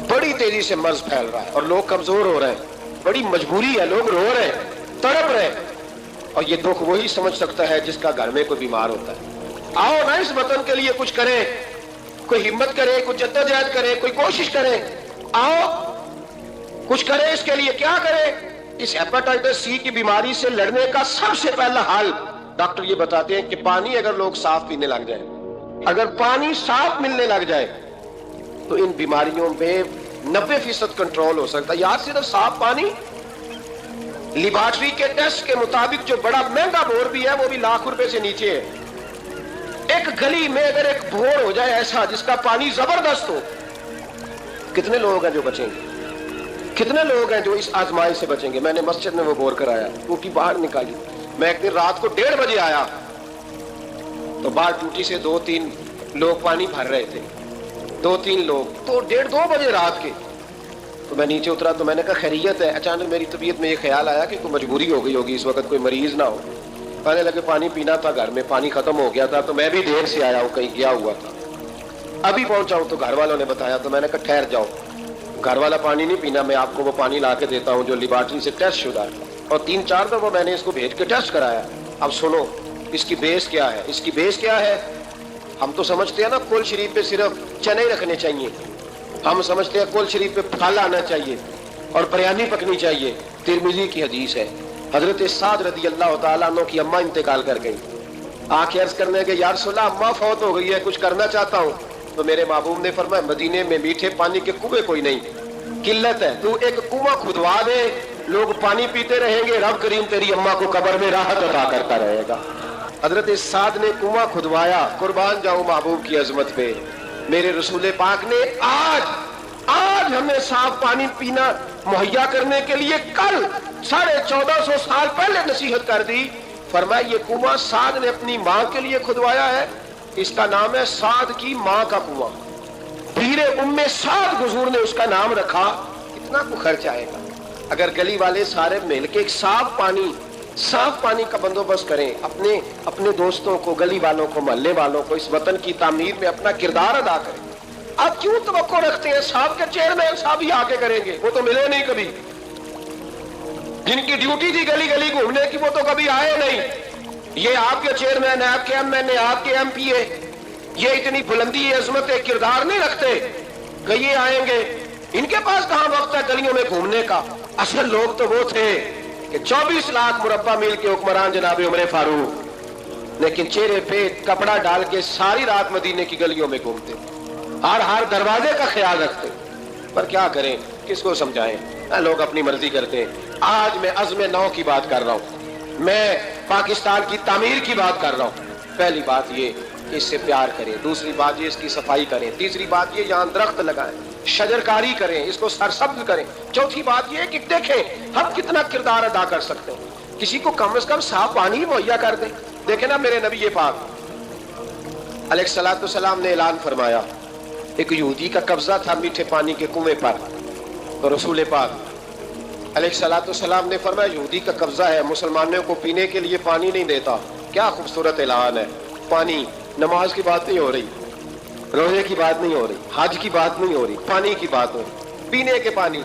بڑی تیزی سے مرض پھیل رہا ہے اور لوگ کمزور ہو رہے ہیں, بڑی مجبوری ہے, لوگ رو رہے ہیں, تڑپ رہے ہیں. اور یہ دکھ وہی سمجھ سکتا ہے جس کا گھر میں کوئی بیمار ہوتا ہے. آؤ نا اس وطن کے لیے کچھ کریں, کوئی ہمت کرے, کوئی جدوجہد کرے, کوئی کوشش کرے. آؤ کچھ کرے اس کے لیے. کیا کرے؟ اس ہیپاٹائٹس سی کی بیماری سے لڑنے کا سب سے پہلا حل ڈاکٹر یہ بتاتے ہیں کہ پانی اگر لوگ صاف پینے لگ جائیں, اگر پانی صاف ملنے لگ جائے تو ان بیماریوں پہ 90% کنٹرول ہو سکتا ہے. یار صرف صاف پانی, لیبارٹری کے ٹیسٹ کے مطابق جو بڑا مہنگا بور بھی ہے وہ بھی لاکھ روپے سے نیچے ہے. ایک گلی میں اگر ایک بور ہو جائے ایسا جس کا پانی زبردست ہو, کتنے لوگ ہیں جو بچیں گے؟ کتنے لوگ ہیں جو اس آزمائش سے بچیں گے؟ میں نے مسجد میں وہ بور کرایا, ٹوٹی باہر نکالی. میں ایک دن رات کو 1:30 بجے آیا تو باہر ٹوٹی سے 2-3 لوگ پانی بھر رہے تھے, 2-3 لوگ, تو 1:30-2 بجے رات کے. تو میں نیچے اترا تو میں نے کہا خیریت ہے؟ اچانک میری طبیعت میں یہ خیال آیا کہ کوئی مجبوری ہو گئی ہوگی, اس وقت کوئی مریض نہ ہو. کہنے لگے پانی پینا تھا, گھر میں پانی ختم ہو گیا تھا, تو میں بھی دیر سے آیا ہوں, کہیں گیا ہوا تھا, ابھی پہنچا ہوں. تو گھر والوں نے بتایا, تو میں نے کہا ٹھہر جاؤ, گھر والا پانی نہیں پینا, میں آپ کو وہ پانی لا کے دیتا ہوں جو لیبارٹری سے ٹیسٹ شدہ ہے. اور 3-4 دفعہ میں نے اس کو بھیج کے ٹیسٹ کرایا. اب سنو اس کی بیس کیا ہے, اس کی بیس کیا ہے. ہم تو سمجھتے ہیں نا کل شریف پہ صرف چنے رکھنے چاہیے, ہم سمجھتے ہیں کل شریف پہ پھل آنا چاہیے اور بریانی پکنی چاہیے. ترمذی کی حدیث ہے, حضرت سعد رضی اللہ تعالیٰ عنہ کی اماں انتقال کر گئی. آنکھ عرض کرنے کے یا رسول اللہ اماں فوت ہو گئی ہے, کچھ کرنا چاہتا ہوں. تو میرے محبوب نے فرمایا مدینے میں میٹھے پانی کے کنویں کوئی نہیں, قلت ہے, تو ایک کنواں کھدوا دے, لوگ پانی پیتے رہیں گے, رب کریم تیری اماں کو قبر میں راحت عطا کرتا رہے گا. حضرت سعد نے کنواں کھدوایا, قربان جاؤں محبوب کی عظمت پہ. میرے رسول پاک نے آج ہمیں صاف پانی پینا مہیا کرنے کے لیے کل 1450 سال پہلے نصیحت کر دی. فرمایا یہ کنواں سعد نے اپنی ماں کے لیے کھدوایا ہے, اس کا نام ہے سعد کی ماں کا کنواں. پیر ام سعد حضور نے اس کا نام رکھا. کتنا کو خرچ آئے گا اگر گلی والے سارے مل کے ایک صاف پانی کا بندوبست کریں, اپنے دوستوں کو, گلی والوں کو, محلے والوں کو اس وطن کی تعمیر میں اپنا کردار ادا کریں. آپ کیوں توقع رکھتے ہیں صاحب کے چیئرمین صاحب ہی آگے کریں گے؟ وہ تو ملے نہیں کبھی. جن کی ڈیوٹی تھی گلی گلی گھومنے کی وہ تو کبھی آئے نہیں. یہ آپ کے چیئرمین ہے، آپ کے ایم این اے، آپ کے ایم پی اے، یہ اتنی بلندی عظمت کردار نہیں رکھتے کہ یہ آئیں گے، ان کے پاس کہاں وقت ہے گلیوں میں گھومنے کا؟ اصل لوگ تو وہ تھے کہ 24 لاکھ مربع میل کے حکمران جناب عمر فاروق، لیکن چہرے پہ کپڑا ڈال کے ساری رات مدینے کی گلیوں میں گھومتے، ہر دروازے کا خیال رکھتے، پر کیا کریں، کس کو سمجھائیں؟ لوگ اپنی مرضی کرتے ہیں۔ آج میں عزم نو کی بات کر رہا ہوں، میں پاکستان کی تعمیر کی بات کر رہا ہوں۔ پہلی بات یہ کہ اس سے پیار کریں، دوسری بات یہ اس کی صفائی کریں، تیسری بات یہ یہاں درخت لگائیں، شجرکاری کریں، اس کو سرسبز کریں، چوتھی بات یہ کہ دیکھیں ہم کتنا کردار ادا کر سکتے ہیں، کسی کو کم از کم صاف پانی مہیا کر دیں۔ دیکھیں نا میرے نبی پاک علیہ الصلوۃ والسلام نے اعلان فرمایا، ایک یہودی کا قبضہ تھا میٹھے پانی کے کنویں پر، تو رسول پاک علیہ الصلوۃ والسلام نے فرمایا یہودی کا قبضہ ہے، مسلمانوں کو پینے کے لیے پانی نہیں دیتا۔ کیا خوبصورت اعلان ہے! پانی، نماز کی بات نہیں ہو رہی، روزے کی بات نہیں ہو رہی، حج کی بات نہیں ہو رہی، پانی کی بات ہو رہی، پینے کے پانی۔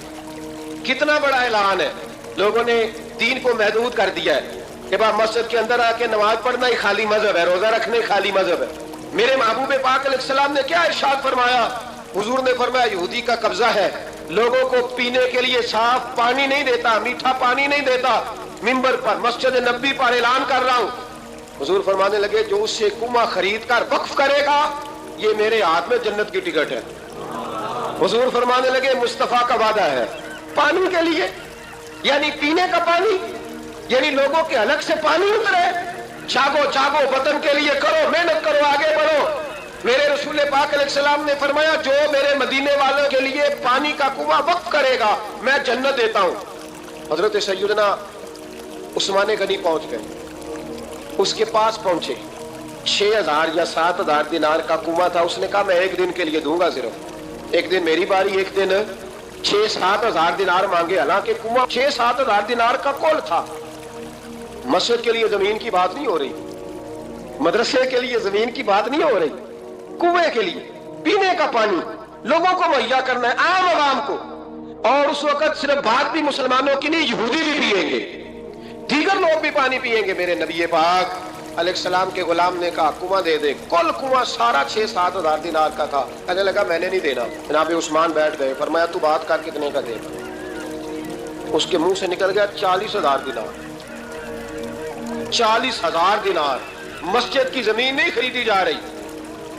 کتنا بڑا اعلان ہے! لوگوں نے دین کو محدود کر دیا ہے کہ بھائی مسجد کے اندر آ کے نماز پڑھنا ہی خالی مذہب ہے، روزہ رکھنا ہی خالی مذہب ہے۔ میرے محبوب پاک علیہ السلام نے کیا ارشاد فرمایا؟ حضور نے فرمایا یہودی کا قبضہ ہے، لوگوں کو پینے کے لیے صاف پانی نہیں دیتا، میٹھا پانی نہیں دیتا۔ منبر پر مسجد نبوی پر اعلان کر رہا ہوں۔ حضور فرمانے لگے جو اس سے کنواں خرید کر وقف کرے گا یہ میرے ہاتھ میں جنت کی ٹکٹ ہے۔ حضور فرمانے لگے مصطفیٰ کا وعدہ ہے پانی کے لیے، یعنی پینے کا پانی، یعنی لوگوں کے حلق سے پانی اترے۔ جاگو وطن کے لیے کرو، محنت کرو، آگے بڑھو۔ میرے رسول پاک علیہ السلام نے فرمایا جو میرے مدینے والوں کے لیے پانی کا کنواں وقف کرے گا میں جنت دیتا ہوں۔ حضرت سیدنا عثمان غنی پہنچ گئے، اس کے پاس پہنچے، 6000 یا 7000 دینار کا کنواں تھا۔ اس نے کہا میں ایک دن کے لیے دوں گا، صرف ایک دن میری باری، ایک دن 6-7 ہزار دینار مانگے، حالانکہ کنواں 6-7 ہزار دینار کا کول تھا۔ مسجد کے لیے زمین کی بات نہیں ہو رہی، مدرسے کے لیے زمین کی بات نہیں ہو رہی، کنویں کے لیے پینے کا پانی لوگوں کو مہیا کرنا ہے، عام عوام کو۔ اور اس وقت صرف بات بھی مسلمانوں کی نہیں، یہودی بھی پیئیں گے، دیگر لوگ بھی پانی پیئیں گے۔ میرے نبی پاک علیہ السلام کے غلام نے کہا کنواں دے دے۔ کل کنواں سارا 6-7 ہزار دینار کا تھا۔ کہنے لگا میں نے نہیں دینا۔ جناب عثمان بیٹھ گئے، فرمایا تو بات کر کتنے کا دے گا؟ اس کے منہ سے نکل گیا 40,000 دینار۔ 40,000 دینار۔ مسجد کی زمین نہیں خریدی جا رہی،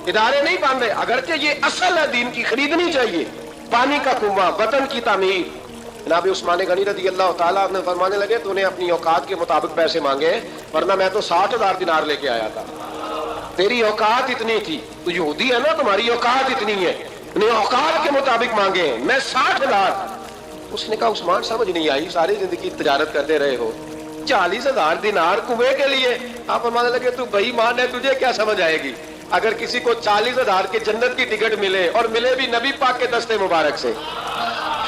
ادارے نہیں بن رہے، اگرچہ یہ اصل ہے دین کی، خریدنی چاہیے۔ پانی کا کنواں، وطن کی تعمیر۔ جناب عثمان غنی رضی اللہ تعالیٰ عنہ فرمانے لگے تو نے اپنی اوقات کے مطابق پیسے مانگے، ورنہ میں تو 60,000 دینار لے کے آیا تھا، تیری اوقات اتنی تھی، تو یہودی ہے نا، تمہاری اوقات اتنی ہے، نے اوقات کے مطابق مانگے، میں 60,000۔ اس نے کہا عثمان سمجھ نہیں آئی، ساری زندگی تجارت کرتے رہے ہو، 40,000 دینار کنویں کے لیے؟ آپ فرمانے لگے تو بھائی مان ہے، تجھے کیا سمجھ آئے گی؟ اگر کسی کو 40,000 کے جنت کی ٹکٹ ملے، اور ملے بھی نبی پاک کے دستے مبارک سے،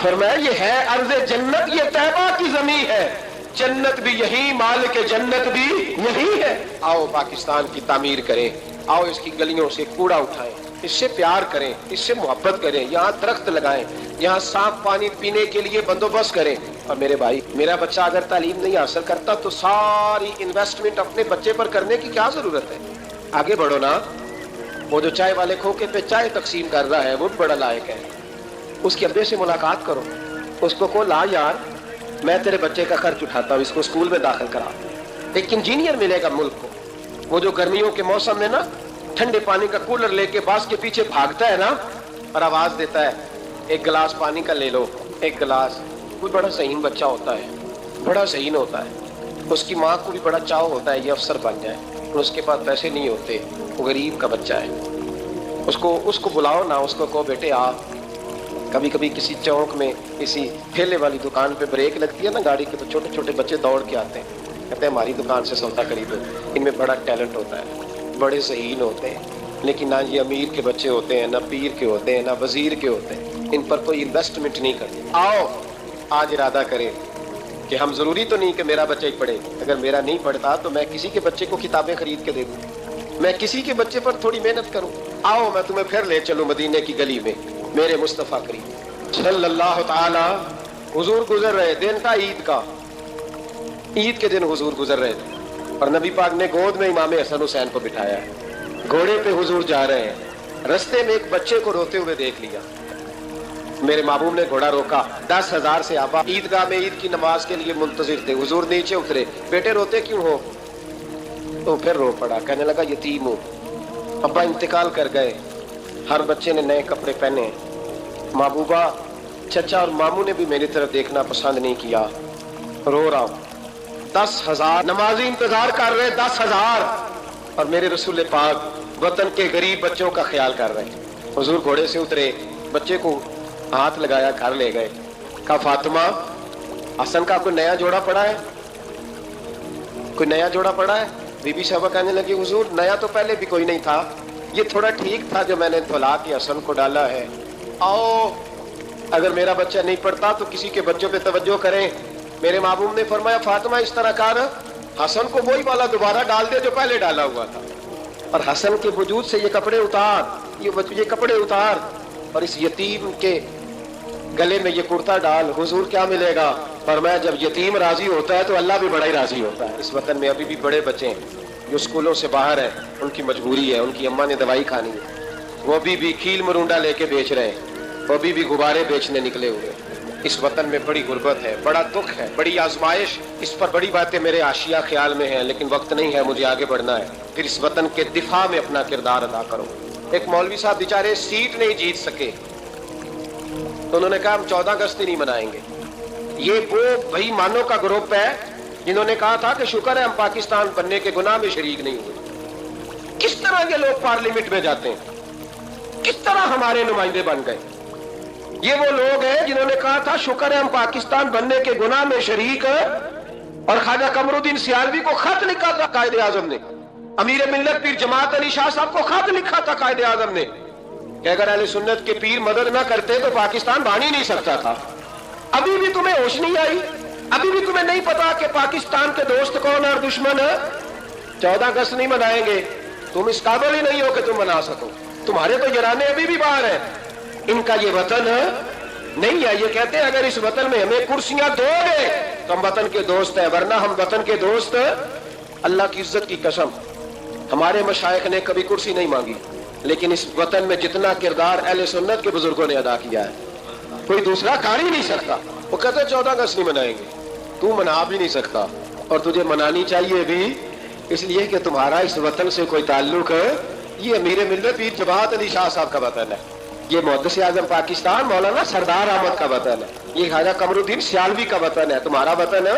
فرمایا یہ ہے ارض جنت، یہ طیبہ کی زمین ہے، جنت بھی یہی، مالک جنت بھی یہی ہے۔ آؤ پاکستان کی تعمیر کریں، آؤ اس کی گلیوں سے کوڑا اٹھائیں، اس سے پیار کریں، اس سے محبت کریں، یہاں درخت لگائیں، یہاں صاف پانی پینے کے لیے بندوبست کریں۔ اور میرے بھائی، میرا بچہ اگر تعلیم نہیں حاصل کرتا تو ساری انویسٹمنٹ اپنے بچے پر کرنے کی کیا ضرورت ہے؟ آگے بڑھو نا۔ وہ جو چائے والے کھوکے پہ چائے تقسیم کر رہا ہے وہ بھی بڑا لائق ہے، اس کے ابے سے ملاقات کرو، اس کو کہو لا یار میں تیرے بچے کا خرچ اٹھاتا ہوں، اس کو اسکول میں داخل کرا۔ ایک انجینئر ملے گا ملک کو، وہ جو گرمیوں کے موسم میں نا ٹھنڈے پانی کا کولر لے کے باس کے پیچھے بھاگتا ہے نا اور آواز دیتا ہے ایک گلاس پانی کا لے لو، ایک گلاس۔ کوئی بڑا ذہین بچہ ہوتا ہے، بڑا ذہین ہوتا ہے، اس کی ماں کو بھی بڑا چاؤ ہوتا ہے یہ افسر بن جائے، اور اس کے پاس پیسے نہیں ہوتے، وہ غریب کا بچہ ہے۔ اس کو بلاؤ نا، اس کو کہو بیٹے آ، کبھی کبھی کسی چوک میں کسی ٹھیلے والی دکان پہ بریک لگتی ہے نا گاڑی کے، تو چھوٹے چھوٹے بچے دوڑ کے آتے ہیں، کہتے ہیں ہماری دکان سے سودا خریدو۔ ان میں بڑا ٹیلنٹ ہوتا ہے، بڑے ذہین ہوتے ہیں، لیکن نہ یہ امیر کے بچے ہوتے ہیں، نہ پیر کے ہوتے ہیں، نہ وزیر کے ہوتے ہیں، ان پر کوئی انویسٹمنٹ نہیں کرتے۔ آؤ آج ارادہ کریں کہ ہم، ضروری تو نہیں کہ میرا بچہ ہی پڑھے، اگر میرا نہیں پڑھتا تو میں کسی کے بچے کو کتابیں خرید کے دے دوں، میں کسی کے بچے پر تھوڑی محنت کروں۔ آؤ میں تمہیں پھر لے چلوں مدینے کی گلی میں، میرے مصطفیٰ کریم صلی اللہ تعالی۔ حضور گزر رہے، دن تھا عید کا، عید کے دن حضور گزر رہے تھے، اور نبی پاک نے گود میں امام حسن حسین کو بٹھایا ہے، گھوڑے پہ حضور جا رہے ہیں، رستے میں ایک بچے کو روتے ہوئے دیکھ لیا، میرے محبوب نے گھوڑا روکا، 10,000 صحابہ عیدگاہ میں عید کی نماز کے لیے منتظر تھے، حضور نیچے اترے، بیٹے روتے کیوں ہو؟ تو پھر رو پڑا، کہنے لگا یتیم ہوں، ابا انتقال کر گئے، ہر بچے نے نئے کپڑے پہنے، محبوبہ چچا اور ماموں نے بھی میری طرف دیکھنا پسند نہیں کیا، رو رہا ہوں۔ 10,000 نمازی انتظار کر رہے، 10,000، اور میرے رسول پاک وطن کے غریب بچوں کا خیال کر رہے۔ حضور گھوڑے سے اترے، بچے کو ہاتھ لگایا، گھر لے گئے، کہا فاطمہ حسن کا کوئی نیا جوڑا پڑا ہے؟ کوئی نیا جوڑا پڑا ہے؟ بی بی صاحبہ کہنے لگی حضور نیا تو پہلے بھی کوئی نہیں تھا، یہ تھوڑا ٹھیک تھا جو میں نے دھلا کے حسن کو ڈالا ہے، آؤ اگر میرا بچہ نہیں پڑھتا تو کسی کے بچوں پہ توجہ کریں۔ میرے محبوب نے فرمایا فاطمہ اس طرح کر، حسن کو وہی والا دوبارہ ڈال دے جو پہلے ڈالا ہوا تھا، اور حسن کے وجود سے یہ کپڑے اتار، یہ کپڑے اتار، اور اس یتیم کے گلے میں یہ کرتا ڈال، حضور کیا ملے گا؟ فرمایا جب یتیم راضی ہوتا ہے تو اللہ بھی بڑا ہی راضی ہوتا ہے۔ اس وطن میں ابھی بھی بڑے بچے ہیں جو اسکولوں سے باہر ہیں، ان کی مجبوری ہے، ان کی اماں نے دوائی کھانی ہے، وہ ابھی بھی کھیل مرونڈا لے کے بیچ رہے ہیں، وہ ابھی بھی غبارے بیچنے نکلے ہوئے۔ اس وطن میں بڑی غربت ہے، بڑا دکھ ہے، بڑی آزمائش، اس پر بڑی باتیں میرے حاشیہ خیال میں ہیں، لیکن وقت نہیں ہے، مجھے آگے بڑھنا ہے۔ پھر اس وطن کے دفاع میں اپنا کردار ادا کرو۔ ایک مولوی صاحب بیچارے سیٹ نہیں جیت سکے، تو انہوں نے کہا ہم 14 اگست نہیں منائیں گے۔ یہ وہ بھائی مانوں کا گروپ ہے جنہوں نے کہا تھا کہ شکر ہے ہم پاکستان بننے کے گناہ میں شریک نہیں ہوئے۔ کس طرح یہ لوگ پارلیمنٹ میں جاتے ہیں، کس طرح ہمارے نمائندے بن گئے؟ یہ وہ لوگ ہیں جنہوں نے کہا تھا شکر ہے ہم پاکستان بننے کے گناہ میں شریک ہیں، اور خواجہ قمر الدین سیالوی کو خط لکھا تھا قائد اعظم نے، امیر ملت پیر جماعت علی شاہ صاحب کو خط لکھا تھا قائد اعظم نے کہ اگر اہل سنت کے پیر مدد نہ کرتے تو پاکستان بن ہی نہیں سکتا تھا۔ ابھی بھی تمہیں ہوش نہیں آئی؟ ابھی بھی تمہیں نہیں پتا کہ پاکستان کے دوست کون اور دشمن ہے؟ 14 اگست نہیں منائیں گے، تم اس قابل ہی نہیں ہو کہ تم منا سکو، تمہارے تو یرانے ابھی بھی باہر ہیں، ان کا یہ وطن نہیں ہے۔ یہ کہتے ہیں اگر اس وطن میں ہمیں کرسیاں دو گے تو ہم وطن کے دوست ہیں، ورنہ ہم وطن کے دوست۔ اللہ کی عزت کی قسم، ہمارے مشائخ نے کبھی کرسی نہیں مانگی، لیکن اس وطن میں جتنا کردار اہل سنت کے بزرگوں نے ادا کیا ہے کوئی دوسرا کر ہی نہیں سکتا۔ وہ کہتے ہیں 14 اگست نہیں منائیں گے، تو منا بھی نہیں سکتا، اور تجھے منانی چاہیے بھی اس لیے کہ تمہارا اس وطن سے کوئی تعلق ہے۔ یہ امیر ملت پیر جماعت علی شاہ صاحب کا وطن ہے، یہ محدث اعظم پاکستان مولانا سردار احمد کا وطن ہے، یہ خواجہ قمر الدین سیالوی کا وطن ہے، تمہارا وطن ہے،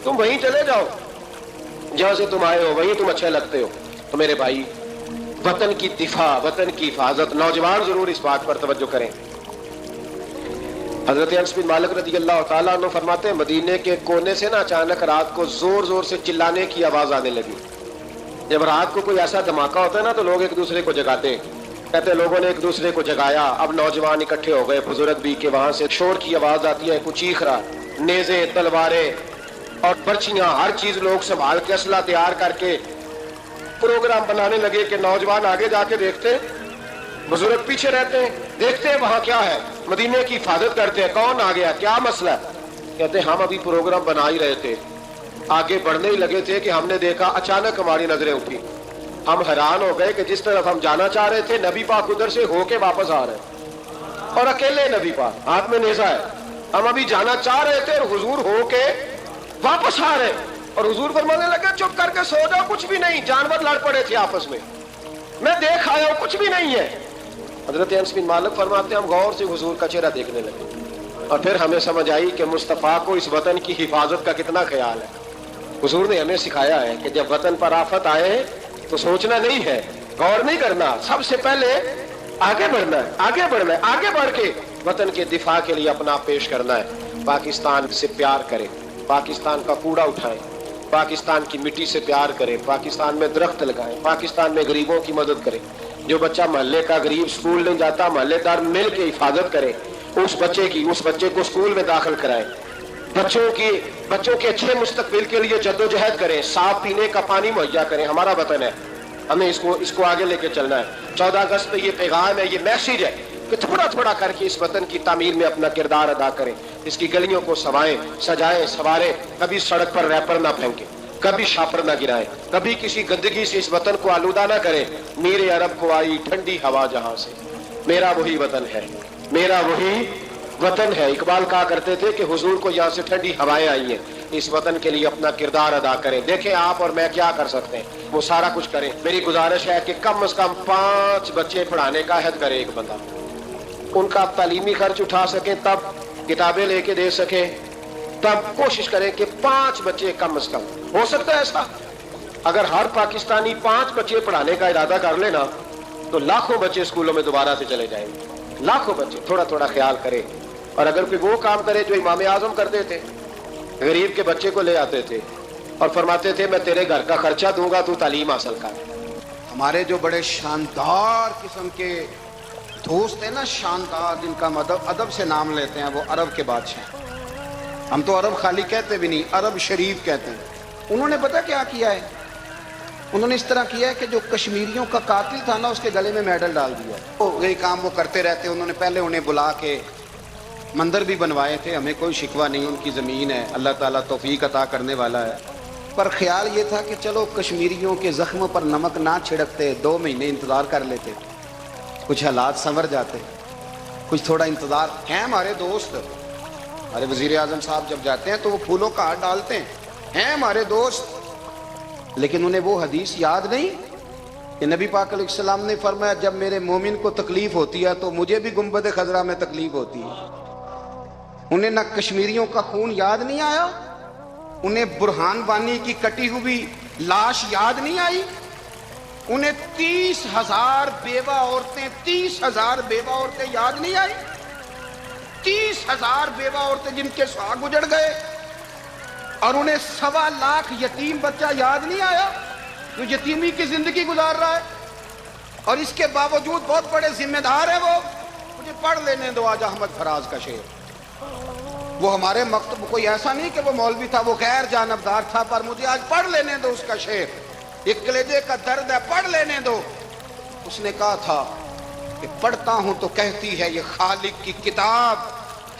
تم وہیں چلے جاؤ جہاں سے تم آئے ہو، وہیں تم اچھے لگتے ہو۔ تو میرے بھائی وطن کی دفاع، وطن کی حفاظت، نوجوان ضرور اس بات پر توجہ کریں۔ حضرت انس بن مالک رضی اللہ تعالیٰ عنہ فرماتے ہیں مدینے کے کونے سے نا اچانک رات کو زور زور سے چلانے کی آواز آنے لگی۔ جب رات کو کوئی ایسا دھماکہ ہوتا ہے نا تو لوگ ایک دوسرے کو جگاتے ہیں، کہتے ہیں لوگوں نے ایک دوسرے کو جگایا، اب نوجوان اکٹھے ہو گئے، بزرگ بھی، کہ وہاں سے شور کی آواز آتی ہے، کچھ چیخ رہا، نیزے، تلواریں اور برچیاں، ہر چیز لوگ سنبھال کے اسلحہ تیار کر کے پروگرام بنانے لگے کہ نوجوان آگے جا کے دیکھتے، بزرگ پیچھے رہتے ہیں، دیکھتے ہیں وہاں کیا ہے، مدینے کی حفاظت کرتے ہیں، کون آ گیا، کیا مسئلہ ہے؟ کہتے ہیں ہم ابھی پروگرام بنا ہی رہے تھے، آگے بڑھنے ہی لگے تھے کہ ہم نے دیکھا، اچانک ہماری نظریں اٹھی، ہم حیران ہو گئے کہ جس طرف ہم جانا چاہ رہے تھے نبی پاک ادھر سے ہو کے واپس آ رہے ہیں، اور اکیلے نبی پاک، ہاتھ میں نیزہ ہے، ہم ابھی جانا چاہ رہے تھے اور حضور ہو کے واپس آ رہے ہیں، اور حضور فرمانے لگے چپ کر کے سو جاؤ، کچھ بھی نہیں، جانور لڑ پڑے تھے آپس میں دیکھ آیا ہوں، کچھ بھی نہیں ہے۔ حضرت انس بن مالک فرماتے ہیں ہم غور سے حضور کا چہرہ دیکھنے لگے، اور پھر ہمیں سمجھ آئی کہ مصطفیٰ کو اس وطن کی حفاظت کا کتنا خیال ہے۔ حضور نے ہمیں سکھایا ہے کہ جب وطن پر آفت آئے تو سوچنا نہیں ہے، غور نہیں کرنا، سب سے پہلے آگے بڑھنا ہے، آگے بڑھنا ہے، آگے بڑھ کے وطن کے دفاع کے لیے اپنا پیش کرنا ہے۔ پاکستان سے پیار کریں، پاکستان کا کوڑا اٹھائیں، پاکستان کی مٹی سے پیار کریں، پاکستان میں درخت لگائیں، پاکستان میں غریبوں کی مدد کریں۔ جو بچہ محلے کا غریب سکول نہیں جاتا، محلے دار مل کے حفاظت کرے، اس بچے کو سکول میں داخل کرائیں، بچوں کے اچھے مستقبل کے لیے جدوجہد کریں، صاف پینے کا پانی مہیا کریں۔ ہمارا وطن ہے، ہمیں اس کو آگے لے کے چلنا ہے۔ 14 اگست پہ یہ پیغام ہے، یہ میسیج ہے کہ تھوڑا تھوڑا کر کے اس وطن کی تعمیر میں اپنا کردار ادا کریں، اس کی گلیوں کو سجائیں سنواریں، کبھی سڑک پر ریپر نہ پھینکیں، کبھی شاپر نہ گرائیں، کبھی کسی گندگی سے اس وطن کو آلودہ نہ کریں۔ میرے عرب کو آئی ٹھنڈی ہوا جہاں سے، میرا وہی وطن ہے، میرا وہی وطن ہے۔ اقبال کہا کرتے تھے کہ حضور کو یہاں سے ٹھنڈی ہوائیں آئی ہیں، اس وطن کے لیے اپنا کردار ادا کریں۔ دیکھیں آپ اور میں کیا کر سکتے ہیں، وہ سارا کچھ کریں۔ میری گزارش ہے کہ کم از کم 5 بچے پڑھانے کا عہد کرے ایک بندہ، ان کا تعلیمی خرچ اٹھا سکیں، تب کتابیں لے کے دے سکیں، تب کوشش کریں کہ 5 بچے کم از کم۔ ہو سکتا ہے ایسا؟ اگر ہر پاکستانی 5 بچے پڑھانے کا ارادہ کر لینا تو لاکھوں بچے اسکولوں میں دوبارہ سے چلے جائیں گے، لاکھوں بچے۔ تھوڑا تھوڑا خیال کرے، اور اگر کوئی وہ کام کرے جو امام اعظم کرتے تھے، غریب کے بچے کو لے آتے تھے اور فرماتے تھے میں تیرے گھر کا خرچہ دوں گا، تو تعلیم حاصل کر۔ ہمارے جو بڑے شاندار قسم کے دوست ہیں نا، شاندار، جن کا ادب سے نام لیتے ہیں، وہ عرب کے بادشاہ۔ ہم تو عرب خالی کہتے بھی نہیں، عرب شریف کہتے ہیں۔ انہوں نے پتہ کیا کیا ہے؟ انہوں نے اس طرح کیا ہے کہ جو کشمیریوں کا قاتل تھا نا، اس کے گلے میں میڈل ڈال دیا۔ یہی کام وہ کرتے رہتے۔ انہوں نے پہلے انہیں بلا کے مندر بھی بنوائے تھے، ہمیں کوئی شکوہ نہیں، ان کی زمین ہے، اللہ تعالیٰ توفیق عطا کرنے والا ہے۔ پر خیال یہ تھا کہ چلو کشمیریوں کے زخموں پر نمک نہ چھڑکتے، 2 مہینے انتظار کر لیتے، کچھ حالات سنور جاتے، کچھ تھوڑا انتظار۔ ہیں ہمارے دوست، ہمارے وزیر اعظم صاحب جب جاتے ہیں تو وہ پھولوں کا ہار ڈالتے ہیں ہمارے دوست، لیکن انہیں وہ حدیث یاد نہیں کہ نبی پاک علیہ السلام نے فرمایا جب میرے مومن کو تکلیف ہوتی ہے تو مجھے بھی گنبد خضرا میں تکلیف ہوتی ہے۔ انہیں نہ کشمیریوں کا خون یاد نہیں آیا، انہیں برہان وانی کی کٹی ہوئی لاش یاد نہیں آئی، انہیں 30,000 بیوہ عورتیں 30,000 بیوہ عورتیں یاد نہیں آئی، 30,000 بیوہ عورتیں جن کے سواگ اجڑ گئے، اور انہیں 1.25 لاکھ یتیم بچہ یاد نہیں آیا جو یتیمی کی زندگی گزار رہا ہے، اور اس کے باوجود بہت بڑے ذمہ دار ہیں وہ۔ مجھے پڑھ لینے دو آج احمد فراز کا شعر۔ وہ ہمارے مکتب کوئی ایسا نہیں کہ وہ مولوی تھا، وہ غیر جانبدار تھا، پر مجھے آج پڑھ لینے دو اس کا شعر، ایک کلیجے کا درد ہے، پڑھ لینے دو۔ اس نے کہا تھا کہ پڑھتا ہوں تو کہتی ہے یہ خالق کی کتاب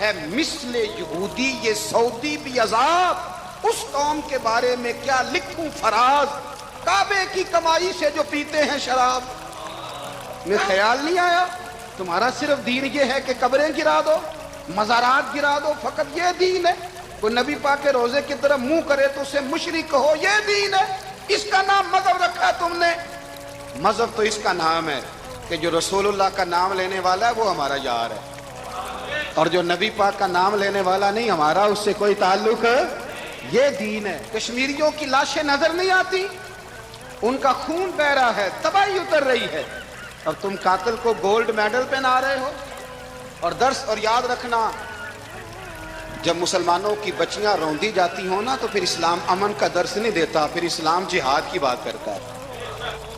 ہے، مثل یہودی یہ سعودی بھی عذاب، اس قوم کے بارے میں کیا لکھوں فراز، کعبے کی کمائی سے جو پیتے ہیں شراب۔ میں خیال نہیں آیا تمہارا صرف دین یہ ہے کہ قبریں گرا دو، مزارات گرا دو، فقط یہ دین ہے؟ کوئی نبی پاک کے روزے کی طرف منہ کرے تو اسے مشرک کہو، یہ دین ہے؟ اس کا نام مذہب رکھا تم نے۔ مذہب تو اس کا نام ہے کہ جو رسول اللہ کا نام لینے والا ہے وہ ہمارا یار ہے، اور جو نبی پاک کا نام لینے والا نہیں، ہمارا اس سے کوئی تعلق ہے، یہ دین ہے۔ کشمیریوں کی لاشیں نظر نہیں آتی، ان کا خون بہ رہا ہے، تباہی اتر رہی ہے، اور تم قاتل کو گولڈ میڈل پہنا رہے ہو۔ اور درس اور یاد رکھنا، جب مسلمانوں کی بچیاں روندی جاتی ہوں نا تو پھر اسلام امن کا درس نہیں دیتا، پھر اسلام جہاد کی بات کرتا ہے،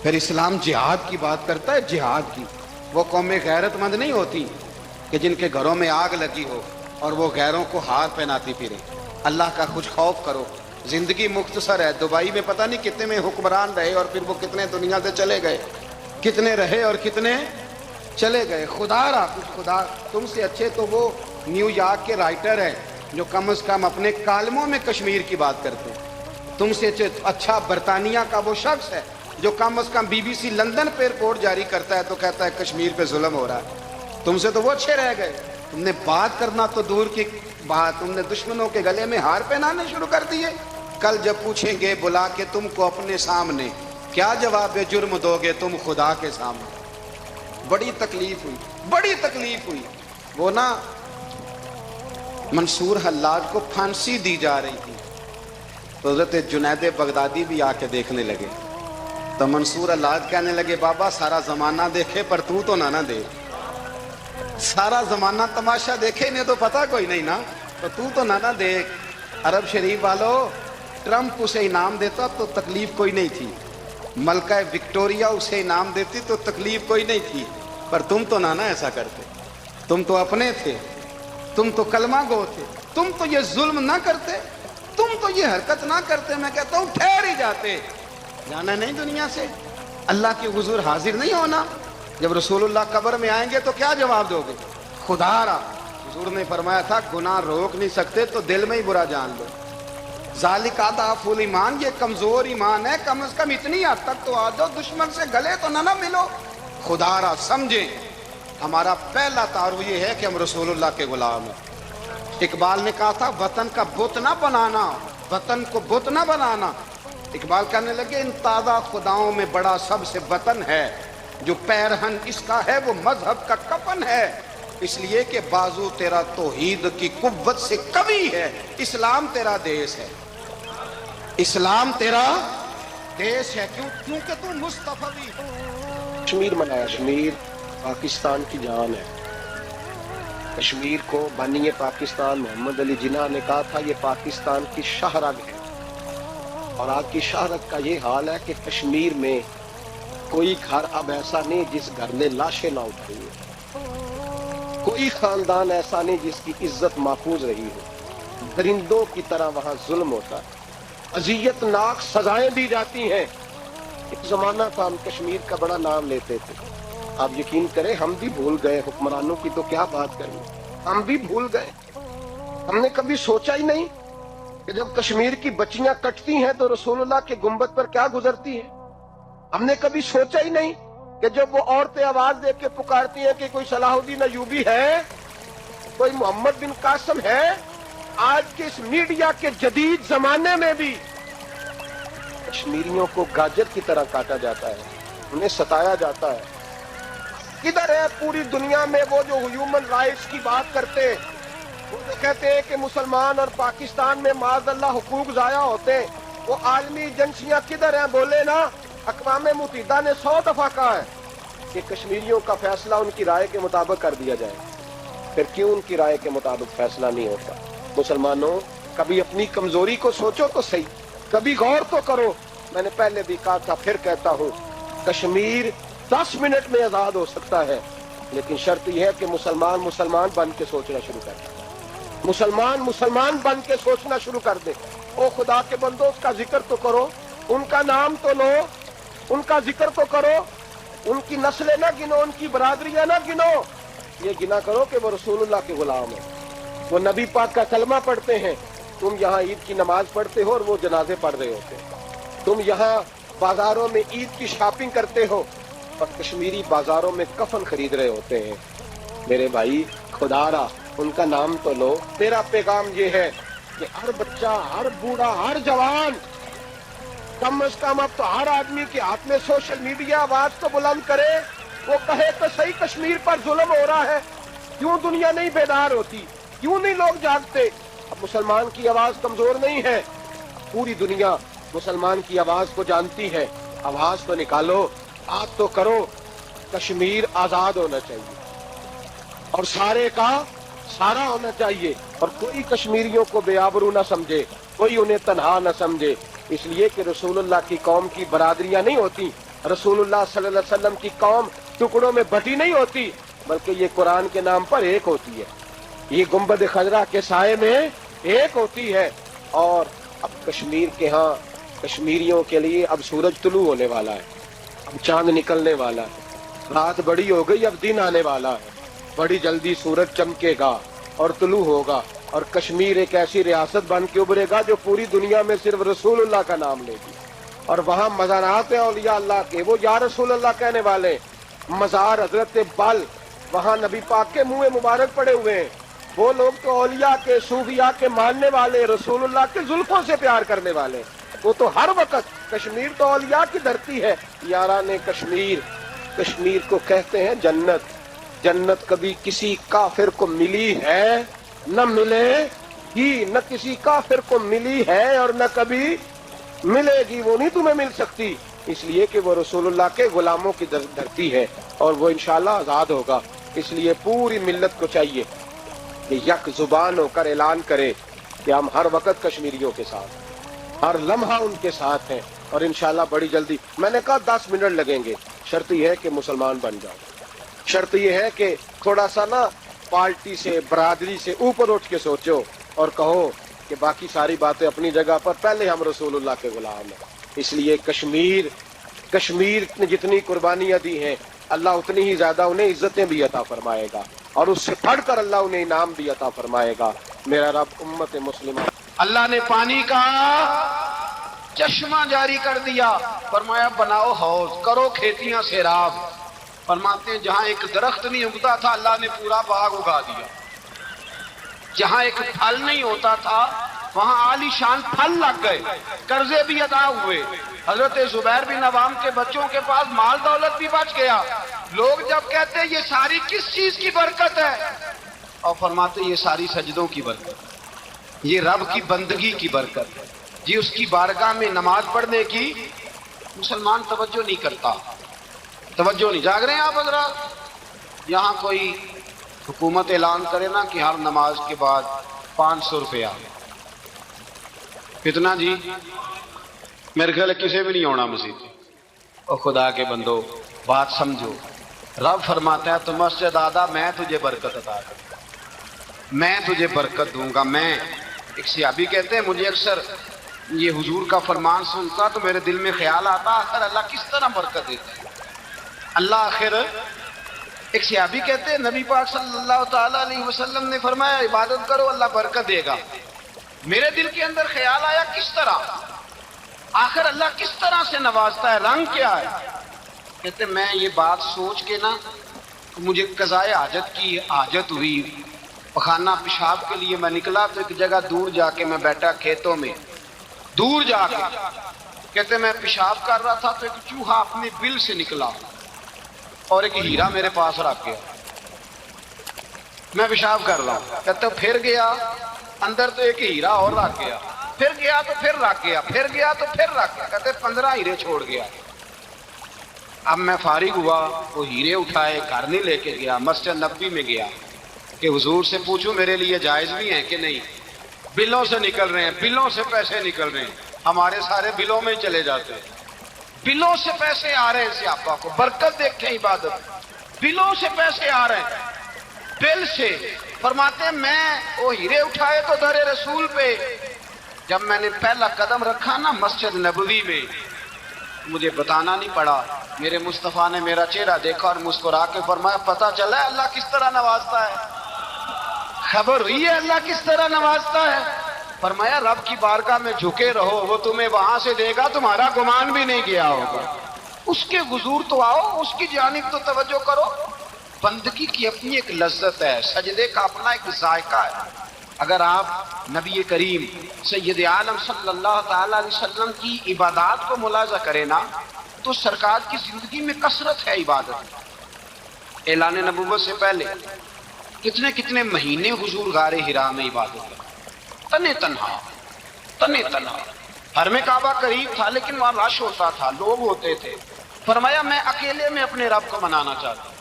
پھر اسلام جہاد کی بات کرتا ہے، جہاد کی۔ وہ قومیں غیرت مند نہیں ہوتی کہ جن کے گھروں میں آگ لگی ہو اور وہ غیروں کو ہار پہناتی پھرے۔ اللہ کا کچھ خوف کرو، زندگی مختصر ہے۔ دبئی میں پتہ نہیں کتنے میں حکمران رہے اور پھر وہ کتنے دنیا سے چلے گئے، کتنے رہے اور کتنے چلے گئے۔ خدا را کچھ خدا، تم سے اچھے تو وہ نیو یارک کے رائٹر ہیں جو کم از کم اپنے کالموں میں کشمیر کی بات کرتے ہیں۔ تم سے اچھا برطانیہ کا وہ شخص ہے جو کم از کم BBC لندن پہ رپورٹ جاری کرتا ہے تو کہتا ہے کشمیر پہ ظلم ہو رہا ہے۔ تم سے تو وہ اچھے رہ گئے، تم نے بات کرنا تو دور کی بات، تم نے دشمنوں کے گلے میں ہار پہنانے شروع کر دیے۔ کل جب پوچھیں گے بلا کے تم کو اپنے سامنے، کیا جواب جرم دو گے تم خدا کے سامنے؟ بڑی تکلیف ہوئی، بڑی تکلیف ہوئی۔ وہ نا منصور حلاج کو پھانسی دی جا رہی تھی تو حضرت جنید بغدادی بھی آ کے دیکھنے لگے، تو منصور حلاج کہنے لگے بابا سارا زمانہ دیکھے پر تو نہ دے، سارا زمانہ تماشا دیکھے انہیں تو پتہ کوئی نہیں نا، تو نہ دیکھ۔ عرب شریف والو، ٹرمپ اسے انعام دیتا تو تکلیف کوئی نہیں تھی، ملکہ وکٹوریا اسے انعام دیتی تو تکلیف کوئی نہیں تھی، پر تم تو نہ ایسا کرتے، تم تو اپنے تھے، تم تو کلمہ گو تھے، تم تو یہ ظلم نہ کرتے، تم تو یہ حرکت نہ کرتے، میں کہتا ہوں ٹھہر ہی جاتے۔ جانا نہیں دنیا سے، اللہ کے حضور حاضر نہیں ہونا۔ جب رسول اللہ قبر میں آئیں گے تو کیا جواب دو گے؟ خدا را، حضور نے فرمایا تھا گناہ روک نہیں سکتے تو دل میں ہی برا جان لو، ذالک اضعف الایمان، یہ کمزور ایمان ہے، کم از کم اتنی حد تک تو آ جاؤ، دشمن سے گلے تو نہ ملو۔ خدا را سمجھیں، ہمارا پہلا تعارف یہ ہے کہ ہم رسول اللہ کے غلام ہیں۔ اقبال نے کہا تھا وطن کا بت نہ بنانا، وطن کو بت نہ بنانا۔ اقبال کہنے لگے ان تازہ خداؤں میں بڑا سب سے وطن ہے، جو پیرہن اس کا ہے وہ مذہب کا کفن ہے، اس لیے کہ بازو تیرا توحید کی قوت سے قوی ہے، اسلام تیرا دیس ہے، اسلام تیرا دیس ہے، کیونکہ تو مصطفی ہے۔ کشمیر منایا، کشمیر پاکستان کی جان ہے۔ کشمیر کو بانی پاکستان محمد علی جناح نے کہا تھا یہ پاکستان کی شاہ رگ ہے، اور آج کی شاہ رگ کا یہ حال ہے کہ کشمیر میں کوئی گھر اب ایسا نہیں جس گھر نے لاشیں نہ اٹھائی ہو، کوئی خاندان ایسا نہیں جس کی عزت محفوظ رہی ہو۔ درندوں کی طرح وہاں ظلم ہوتا ہے، اذیت ناک سزائیں دی جاتی ہیں۔ ایک زمانہ تھا ہم کشمیر کا بڑا نام لیتے تھے، آپ یقین کریں ہم بھی بھول گئے، حکمرانوں کی تو کیا بات کریں، ہم بھی بھول گئے۔ ہم نے کبھی سوچا ہی نہیں کہ جب کشمیر کی بچیاں کٹتی ہیں تو رسول اللہ کے گنبد پر کیا گزرتی ہیں۔ ہم نے کبھی سوچا ہی نہیں کہ جب وہ عورتیں آواز دے کے پکارتی ہیں کہ کوئی صلاح الدین ایوبی ہے، کوئی محمد بن قاسم ہے۔ آج کے اس میڈیا کے جدید زمانے میں بھی کشمیریوں کو گاجر کی طرح کاٹا جاتا ہے، انہیں ستایا جاتا ہے۔ کدھر ہے پوری دنیا میں وہ جو ہیومن رائٹس کی بات کرتے، وہ جو کہتے ہیں کہ مسلمان اور پاکستان میں معاذ اللہ حقوق ضائع ہوتے ہیں، وہ عالمی ایجنسیاں کدھر ہیں؟ بولے نا۔ اقوام متحدہ نے 100 دفعہ کہا ہے کہ کشمیریوں کا فیصلہ ان کی رائے کے مطابق کر دیا جائے، پھر کیوں ان کی رائے کے مطابق فیصلہ نہیں ہوتا؟ مسلمانوں، کبھی اپنی کمزوری کو سوچو تو صحیح، کبھی غور تو کرو۔ میں نے پہلے بھی کہا تھا، پھر کہتا ہوں، کشمیر 10 منٹ میں آزاد ہو سکتا ہے، لیکن شرط یہ ہے کہ مسلمان مسلمان بن کے سوچنا شروع کر دیں، مسلمان مسلمان بن کے سوچنا شروع کر دیں۔ او خدا کے بندو، اس کا ذکر تو کرو، ان کا نام تو لو، ان کا ذکر تو کرو، ان کی نسلیں نہ گنو، ان کی برادریاں نہ گنو، یہ گنا کرو کہ وہ رسول اللہ کے غلام ہیں، وہ نبی پاک کا کلمہ پڑھتے ہیں۔ تم یہاں عید کی نماز پڑھتے ہو اور وہ جنازے پڑھ رہے ہوتے ہیں، تم یہاں بازاروں میں عید کی شاپنگ کرتے ہو اور کشمیری بازاروں میں کفن خرید رہے ہوتے ہیں۔ میرے بھائی، خدا را ان کا نام تو لو۔ میرا پیغام یہ ہے کہ ہر بچہ، ہر بوڑھا، ہر جوان، کم از کم اب تو ہر آدمی کے ہاتھ میں سوشل میڈیا، آواز تو بلند کرے، وہ کہے تو صحیح کشمیر پر ظلم ہو رہا ہے۔ کیوں دنیا نہیں بیدار ہوتی؟ کیوں نہیں لوگ جاگتے؟ اب مسلمان کی آواز کمزور نہیں ہے، پوری دنیا مسلمان کی آواز کو جانتی ہے۔ آواز تو نکالو، بات تو کرو۔ کشمیر آزاد ہونا چاہیے اور سارے کا سارا ہونا چاہیے، اور کوئی کشمیریوں کو بے آبرو نہ سمجھے، کوئی انہیں تنہا نہ سمجھے، اس لیے کہ رسول اللہ کی قوم کی برادریاں نہیں ہوتی، رسول اللہ صلی اللہ علیہ وسلم کی قوم ٹکڑوں میں بٹی نہیں ہوتی، بلکہ یہ قرآن کے نام پر ایک ہوتی ہے، یہ گنبد خضرا کے سائے میں ایک ہوتی ہے۔ اور اب کشمیر کے ہاں کشمیریوں کے لیے اب سورج طلوع ہونے والا ہے، اب چاند نکلنے والا ہے، رات بڑی ہو گئی، اب دن آنے والا ہے، بڑی جلدی سورج چمکے گا اور طلوع ہوگا، اور کشمیر ایک ایسی ریاست بن کے ابھرے گا جو پوری دنیا میں صرف رسول اللہ کا نام لے گی، اور وہاں مزارات ہیں اولیاء اللہ کے، وہ یا رسول اللہ کہنے والے، مزار حضرت بل، وہاں نبی پاک کے منہ مبارک پڑے ہوئے ہیں، وہ لوگ تو اولیاء کے، صوفیاء کے ماننے والے، رسول اللہ کے زلفوں سے پیار کرنے والے، وہ تو ہر وقت، کشمیر تو اولیاء کی دھرتی ہے۔ یاران کشمیر، کشمیر کو کہتے ہیں جنت۔ جنت کبھی کسی کافر کو ملی ہے، نہ ملے گی، نہ کسی کافر کو ملی ہے اور نہ کبھی ملے گی، وہ نہیں تمہیں مل سکتی، اس لیے کہ وہ رسول اللہ کے غلاموں کی دھرتی ہے، اور وہ انشاءاللہ آزاد ہوگا۔ اس لیے پوری ملت کو چاہیے کہ یک زبان ہو کر اعلان کرے کہ ہم ہر وقت کشمیریوں کے ساتھ، ہر لمحہ ان کے ساتھ ہیں، اور انشاءاللہ بڑی جلدی، میں نے کہا 10 منٹ لگیں گے، شرط یہ ہے کہ مسلمان بن جاؤ، شرط یہ ہے کہ تھوڑا سا نا پارٹی سے، برادری سے اوپر اٹھ کے سوچو اور کہو کہ باقی ساری باتیں اپنی جگہ پر، پہلے ہم رسول اللہ کے غلام ہیں۔ اس لیے کشمیر نے جتنی قربانیاں دی ہیں، اللہ اتنی ہی زیادہ انہیں عزتیں بھی عطا فرمائے گا، اور اس سے بڑھ کر اللہ انہیں انعام بھی عطا فرمائے گا۔ میرا رب امت مسلمہ اللہ نے پانی کا چشمہ جاری کر دیا، فرمایا بناؤ حوض، کرو کھیتیاں سیراب۔ فرماتے ہیں جہاں ایک درخت نہیں اگتا تھا اللہ نے پورا باغ اگا دیا، جہاں ایک پھل نہیں ہوتا تھا وہاں عالی شان پھل لگ گئے، قرضے بھی ادا ہوئے۔ حضرت زبیر بن عوام کے بچوں کے پاس مال دولت بھی بچ گیا۔ لوگ جب کہتے ہیں یہ ساری کس چیز کی برکت ہے، اور فرماتے یہ ساری سجدوں کی برکت، یہ رب کی بندگی کی برکت ہے جی، اس کی بارگاہ میں نماز پڑھنے کی مسلمان توجہ نہیں کرتا، توجہ نہیں۔ جاگ رہے ہیں آپ حضرات؟ یہاں کوئی حکومت اعلان کرے نا کہ ہر نماز کے بعد 500 روپیہ، کتنا جی؟ میرے خیال کسی بھی نہیں ہونا مسجد۔ اور خدا کے بندو بات سمجھو، رب فرماتا ہے تو مسجد آدھا میں تجھے برکت عطا کروں گا، میں تجھے برکت دوں گا۔ میں ایک صحابی کہتے ہیں مجھے اکثر یہ حضور کا فرمان سنتا تو میرے دل میں خیال آتا آخر اللہ کس طرح برکت دیتا ہے اللہ آخر۔ ایک صحابی کہتے ہیں نبی پاک صلی اللہ تعالی علیہ وسلم نے فرمایا عبادت کرو اللہ برکت دے گا۔ میرے دل کے اندر خیال آیا کس طرح، آخر اللہ کس طرح سے نوازتا ہے، رنگ کیا ہے؟ کہتے میں یہ بات سوچ کے نا مجھے قضائے حاجت کی حاجت ہوئی، پخانہ پیشاب کے لیے میں نکلا تو ایک جگہ دور جا کے میں بیٹھا کھیتوں میں، دور جا کے کہتے میں پیشاب کر رہا تھا تو ایک چوہا اپنے بل سے نکلا اور ایک ہیرا میرے پاس رکھ گیا، میں پیشاب کر رہا ہوں، کہتے پھر گیا اندر تو ایک ہیرا اور رکھ گیا، پھر گیا تو پھر رکھ گیا، پھر گیا تو پھر رکھ گیا، کہتے 15 ہیرے چھوڑ گیا۔ اب میں فارغ ہوا، وہ ہیرے اٹھائے گھر نہیں لے کے گیا، مسجد نبوی میں گیا کہ حضور سے پوچھوں میرے لیے جائز بھی ہیں کہ نہیں، بلوں سے نکل رہے ہیں، بلوں سے پیسے نکل رہے ہیں، ہمارے سارے بلوں میں چلے جاتے ہیں، بلوں سے پیسے آ رہے ہیں صحابہ کو، برکت دیکھیں عبادت، بلوں سے پیسے آ رہے ہیں، بل سے۔ فرماتے ہیں میں وہ ہیرے اٹھائے تو در رسول پہ، جب میں نے پہلا قدم رکھا نا مسجد نبوی میں، مجھے بتانا نہیں پڑا، میرے مصطفیٰ نے میرا چہرہ دیکھا اور مسکرا کے فرمایا پتہ چلا ہے اللہ کس طرح نوازتا ہے، خبر ہوئی ہے اللہ کس طرح نوازتا ہے؟ فرمایا رب کی بارگاہ میں جھکے رہو، وہ تمہیں وہاں سے دے گا تمہارا گمان بھی نہیں کیا ہوگا، اس کے حضور تو آؤ، اس کی جانب تو توجہ کرو۔ بندگی کی اپنی ایک لذت ہے، سجدے کا اپنا ایک ذائقہ ہے۔ اگر آپ نبی کریم سید عالم صلی اللہ تعالی علیہ وسلم کی عبادات کو ملاحظہ کریں نا تو سرکار کی زندگی میں کثرت ہے عبادت۔ اعلان نبوت سے پہلے کتنے کتنے مہینے حضور غار حرا میں عبادت کرتے، تنے تنہا، حرم کعبہ قریب تھا لیکن وہاں رش ہوتا تھا، لوگ ہوتے تھے، فرمایا میں اکیلے میں اپنے رب کو منانا چاہتا ہوں۔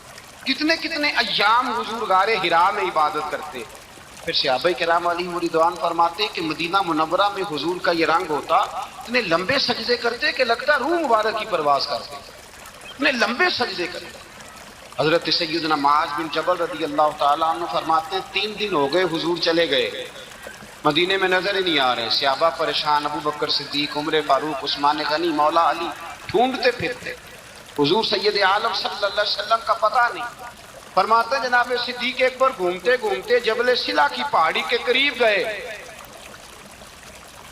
کتنے کتنے ایام حضور غار حرا میں عبادت کرتے۔ پھر صحابہ کرام علیہم رضوان فرماتے کہ مدینہ منورہ میں حضور کا یہ رنگ ہوتا، اتنے لمبے سجدے کرتے کہ لگتا روح مبارک کی پرواز کرتے، اتنے لمبے سجدے کرتے۔ حضرت سیدنا معاذ بن جبل رضی اللہ تعالیٰ عنہ فرماتے ہیں 3 دن ہو گئے حضور چلے گئے، مدینے میں نظر ہی نہیں آ رہے، صحابہ پریشان، ابو بکر صدیق، عمر فاروق، عثمان غنی، مولا علی ڈھونڈتے پھرتے، حضور سید عالم صلی اللہ علیہ وسلم کا پتہ نہیں۔ فرماتے جناب صدیق ایک بار گھومتے گھومتے جبل سلا کی پہاڑی کے قریب گئے،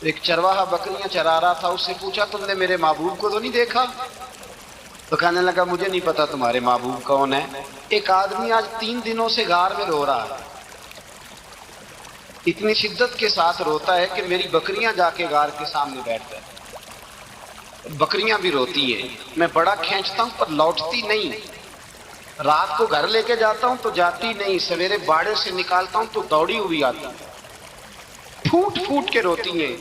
ایک چرواہا بکریاں چرا رہا تھا، اس سے پوچھا تم نے میرے محبوب کو تو نہیں دیکھا؟ تو کہنے لگا مجھے نہیں پتا تمہارے محبوب کون ہے۔ ایک آدمی آج 3 دنوں سے غار میں رو رہا ہے، اتنی شدت کے ساتھ روتا ہے کہ میری بکریاں جا کے غار کے سامنے بیٹھ گئے، بکریاں بھی روتی ہیں، میں بڑا کھینچتا ہوں پر لوٹتی نہیں، رات کو گھر لے کے جاتا ہوں تو جاتی نہیں، سویرے باڑے سے نکالتا ہوں تو دوڑی ہوئی آتی، پھوٹ پھوٹ کے روتی ہیں،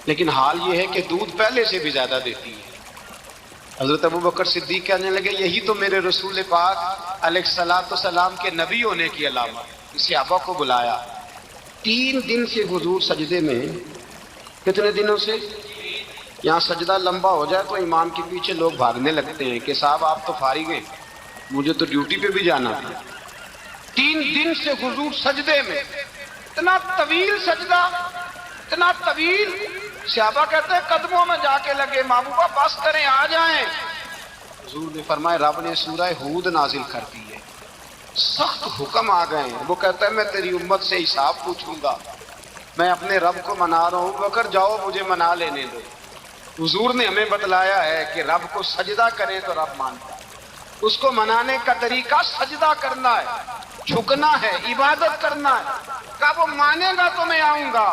لیکن حال یہ ہے کہ دودھ پہلے سے بھی زیادہ دیتی ہے۔ حضرت ابو بکر صدیق کہنے لگے یہی تو میرے رسول پاک علیہ الصلوۃ والسلام کے نبی ہونے کی علامت۔ صحابہ کو بلایا، 3 دن سے حضور سجدے میں، کتنے دنوں سے؟ یہاں سجدہ لمبا ہو جائے تو امام کے پیچھے لوگ بھاگنے لگتے ہیں کہ صاحب آپ تو فارغ ہیں، مجھے تو ڈیوٹی پہ بھی جانا تھا۔ 3 دن سے حضور سجدے میں، اتنا طویل سجدہ، اتنا طویل، صحابہ کہتے ہیں قدموں میں جا کے لگے، محبوبہ بس کریں آ جائیں۔ حضور نے فرمایا رب نے سورہ ہود نازل کر دی ہے، سخت حکم آ گئے ہیں، وہ کہتا ہے میں تیری امت سے حساب پوچھوں گا، میں اپنے رب کو منا رہا ہوں، بکر جاؤ مجھے منا لینے دو۔ حضور نے ہمیں بتلایا ہے کہ رب کو سجدہ کریں تو رب مانتا ہے۔ اس کو منانے کا طریقہ سجدہ کرنا ہے، جھکنا ہے، عبادت کرنا ہے۔ کہا وہ مانے گا تو میں آؤں گا۔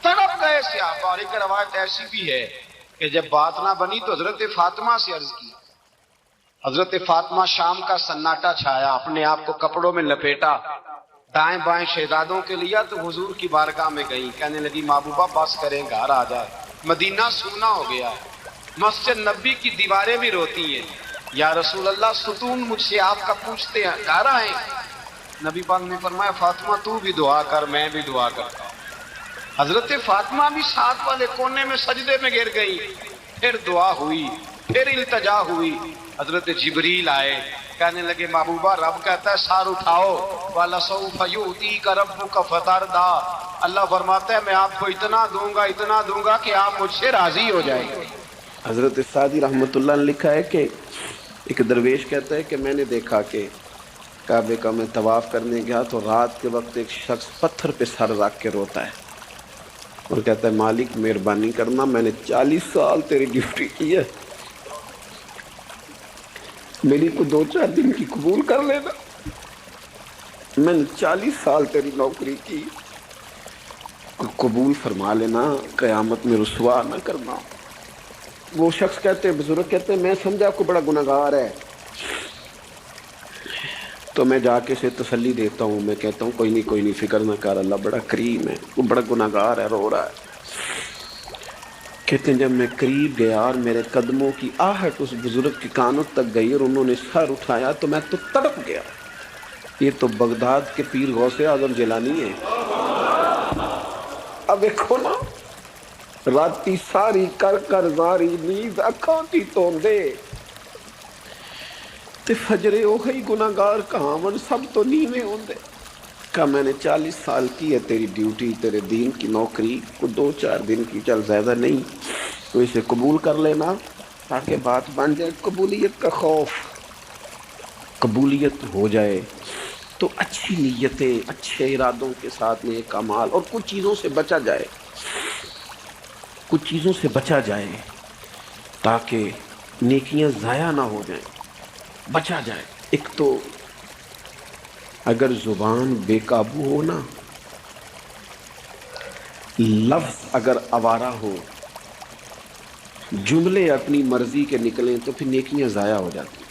تڑپ گئے صحابہ۔ اور ایک روایت ایسی بھی ہے کہ جب بات نہ بنی تو حضرت فاطمہ سے عرض کی۔ حضرت فاطمہ شام کا سناٹا چھایا، اپنے آپ کو کپڑوں میں لپیٹا، دائیں بائیں شہزادوں کے لیا تو حضور کی بارگاہ میں گئی، کہنے لگی محبوبہ بس کریں گھر آ جائے، مدینہ سونا ہو گیا ہے، مسجد نبی کی دیواریں بھی روتی ہیں، یا رسول اللہ ستون مجھ سے آپ کا پوچھتے ہیں، گھر آئیں۔ نبی پاک نے فرمایا فاطمہ تو بھی دعا کر، میں بھی دعا کرتا ہوں۔ حضرت فاطمہ بھی ساتھ والے کونے میں سجدے میں گر گئی، پھر دعا ہوئی، پھر التجا ہوئی۔ حضرت جبریل آئے، کہنے لگے محبوبہ رب کہتا ہے سار اٹھاؤ، وَلَسَوْفَ يُؤْتِيكَ رَبُّكَ فَتَرْضَىٰ، اللہ فرماتا ہے میں آپ کو اتنا دوں گا کہ آپ مجھ سے راضی ہو جائیں گے۔ حضرت سعدی رحمۃ اللہ نے لکھا ہے کہ ایک درویش کہتا ہے کہ میں نے دیکھا کہ کعبے کا میں طواف کرنے گیا تو رات کے وقت ایک شخص پتھر پہ سر رکھ کے روتا ہے اور کہتا ہے مالک مہربانی کرنا، میں نے 40 سال تیری ڈیوٹی کی ہے، میری کو 2-4 دن کی قبول کر لینا، میں نے 40 سال تیری نوکری کی، قبول فرما لینا، قیامت میں رسوا نہ کرنا۔ وہ شخص کہتے ہیں، بزرگ کہتے ہیں میں سمجھا کو بڑا گناہگار ہے، تو میں جا کے اسے تسلی دیتا ہوں، میں کہتا ہوں کوئی نہیں فکر نہ کر، اللہ بڑا کریم ہے، وہ بڑا گناہگار ہے، رو رہا ہے۔ کہتے ہیں جب میں قریب گیا اور میرے قدموں کی آہٹ اس بزرگ کے کانوں تک گئی اور انہوں نے سر اٹھایا تو میں تو تڑپ گیا۔ یہ تو بغداد کے پیر غوث اعظم جیلانی ہے۔ اب دیکھو نا، راتی ساری کر زاری نیند اکھاں دی توندے تے فجرے اوہی گناہگار کہاون سب تو نیویں ہوندے۔ کہا میں نے 40 سال کی ہے تیری ڈیوٹی، تیرے دین کی نوکری، کو 2-4 دن کی، چل زیادہ نہیں، تو اسے قبول کر لینا تاکہ بات بن جائے۔ قبولیت کا خوف، قبولیت ہو جائے تو اچھی نیتیں، اچھے ارادوں کے ساتھ نیک اعمال اور کچھ چیزوں سے بچا جائے تاکہ نیکیاں ضائع نہ ہو جائیں، بچا جائے۔ ایک تو اگر زبان بے قابو ہو نا، لفظ اگر آوارہ ہو، جملے اپنی مرضی کے نکلیں تو پھر نیکیاں ضائع ہو جاتی ہیں۔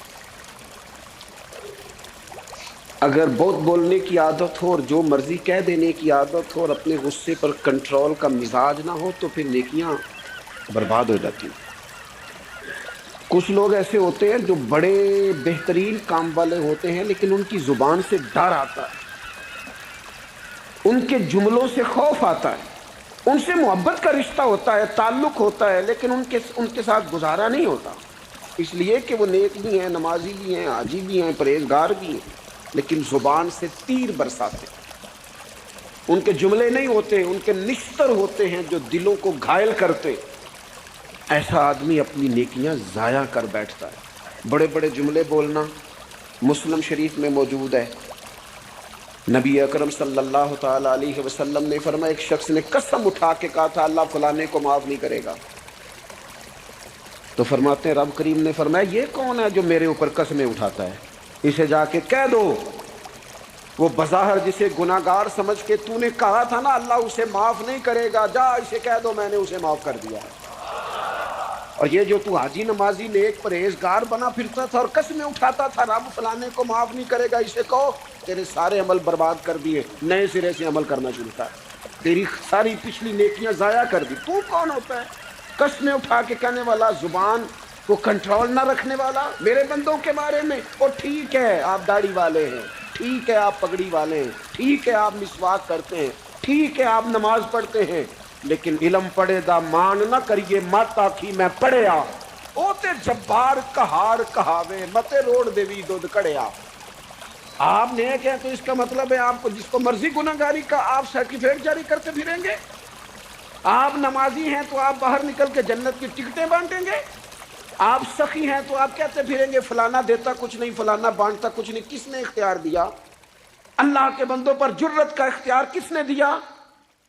اگر بہت بولنے کی عادت ہو اور جو مرضی کہہ دینے کی عادت ہو اور اپنے غصے پر کنٹرول کا مزاج نہ ہو تو پھر نیکیاں برباد ہو جاتی ہیں۔ کچھ لوگ ایسے ہوتے ہیں جو بڑے بہترین کام والے ہوتے ہیں لیکن ان کی زبان سے ڈر آتا ہے، ان کے جملوں سے خوف آتا ہے، ان سے محبت کا رشتہ ہوتا ہے، تعلق ہوتا ہے، لیکن ان کے ساتھ گزارا نہیں ہوتا، اس لیے کہ وہ نیک بھی ہیں، نمازی بھی ہیں، حاجی بھی ہیں، پرہیزگار بھی ہیں، لیکن زبان سے تیر برساتے ہیں۔ ان کے جملے نہیں ہوتے، ان کے نشتر ہوتے ہیں جو دلوں کو گھائل کرتے۔ ایسا آدمی اپنی نیکیاں ضائع کر بیٹھتا ہے۔ بڑے بڑے جملے بولنا مسلم شریف میں موجود ہے۔ نبی اکرم صلی اللہ تعالی علیہ وسلم نے فرمایا ایک شخص نے قسم اٹھا کے کہا تھا اللہ فلانے کو معاف نہیں کرے گا، تو فرماتے ہیں رب کریم نے فرمایا یہ کون ہے جو میرے اوپر قسمیں اٹھاتا ہے، اسے جا کے کہہ دو۔ وہ بظاہر جسے گناہگار سمجھ کے تو نے کہا تھا نا اللہ اسے معاف نہیں کرے گا، جا اسے کہہ دو میں نے اسے معاف کر دیا ہے۔ اور یہ جو تو حاجی نمازی نیک پرہیزگار بنا پھرتا تھا اور قسمیں اٹھاتا تھا رب فلانے کو معاف نہیں کرے گا، اسے کہو تیرے سارے عمل برباد کر دیے، نئے سرے سے عمل کرنا شروع کر، تیری ساری پچھلی نیکیاں ضائع کر دی۔ تو کون ہوتا ہے قسمیں اٹھا کے کہنے والا، زبان کو کنٹرول نہ رکھنے والا میرے بندوں کے بارے میں؟ اور ٹھیک ہے آپ داڑھی والے ہیں، ٹھیک ہے آپ پگڑی والے ہیں، ٹھیک ہے آپ مسواک کرتے ہیں، ٹھیک ہے آپ نماز پڑھتے ہیں، لیکن علم پڑھے دا مان نہ کریے مت آکھی میں پڑھیا، او تے جبار کہار کہاوے متے روڑ دیوی دودھ کڑیا۔ آپ نیک ہیں تو اس کا مطلب ہے آپ کو جس کو مرضی گناہگاری کا آپ سرٹیفکیٹ جاری کرتے پھریں گے؟ آپ نمازی ہیں تو آپ باہر نکل کے جنت کی ٹکٹیں بانٹیں گے؟ آپ سخی ہیں تو آپ کہتے پھریں گے فلانا دیتا کچھ نہیں، فلانا بانٹتا کچھ نہیں؟ کس نے اختیار دیا؟ اللہ کے بندوں پر جرت کا اختیار کس نے دیا؟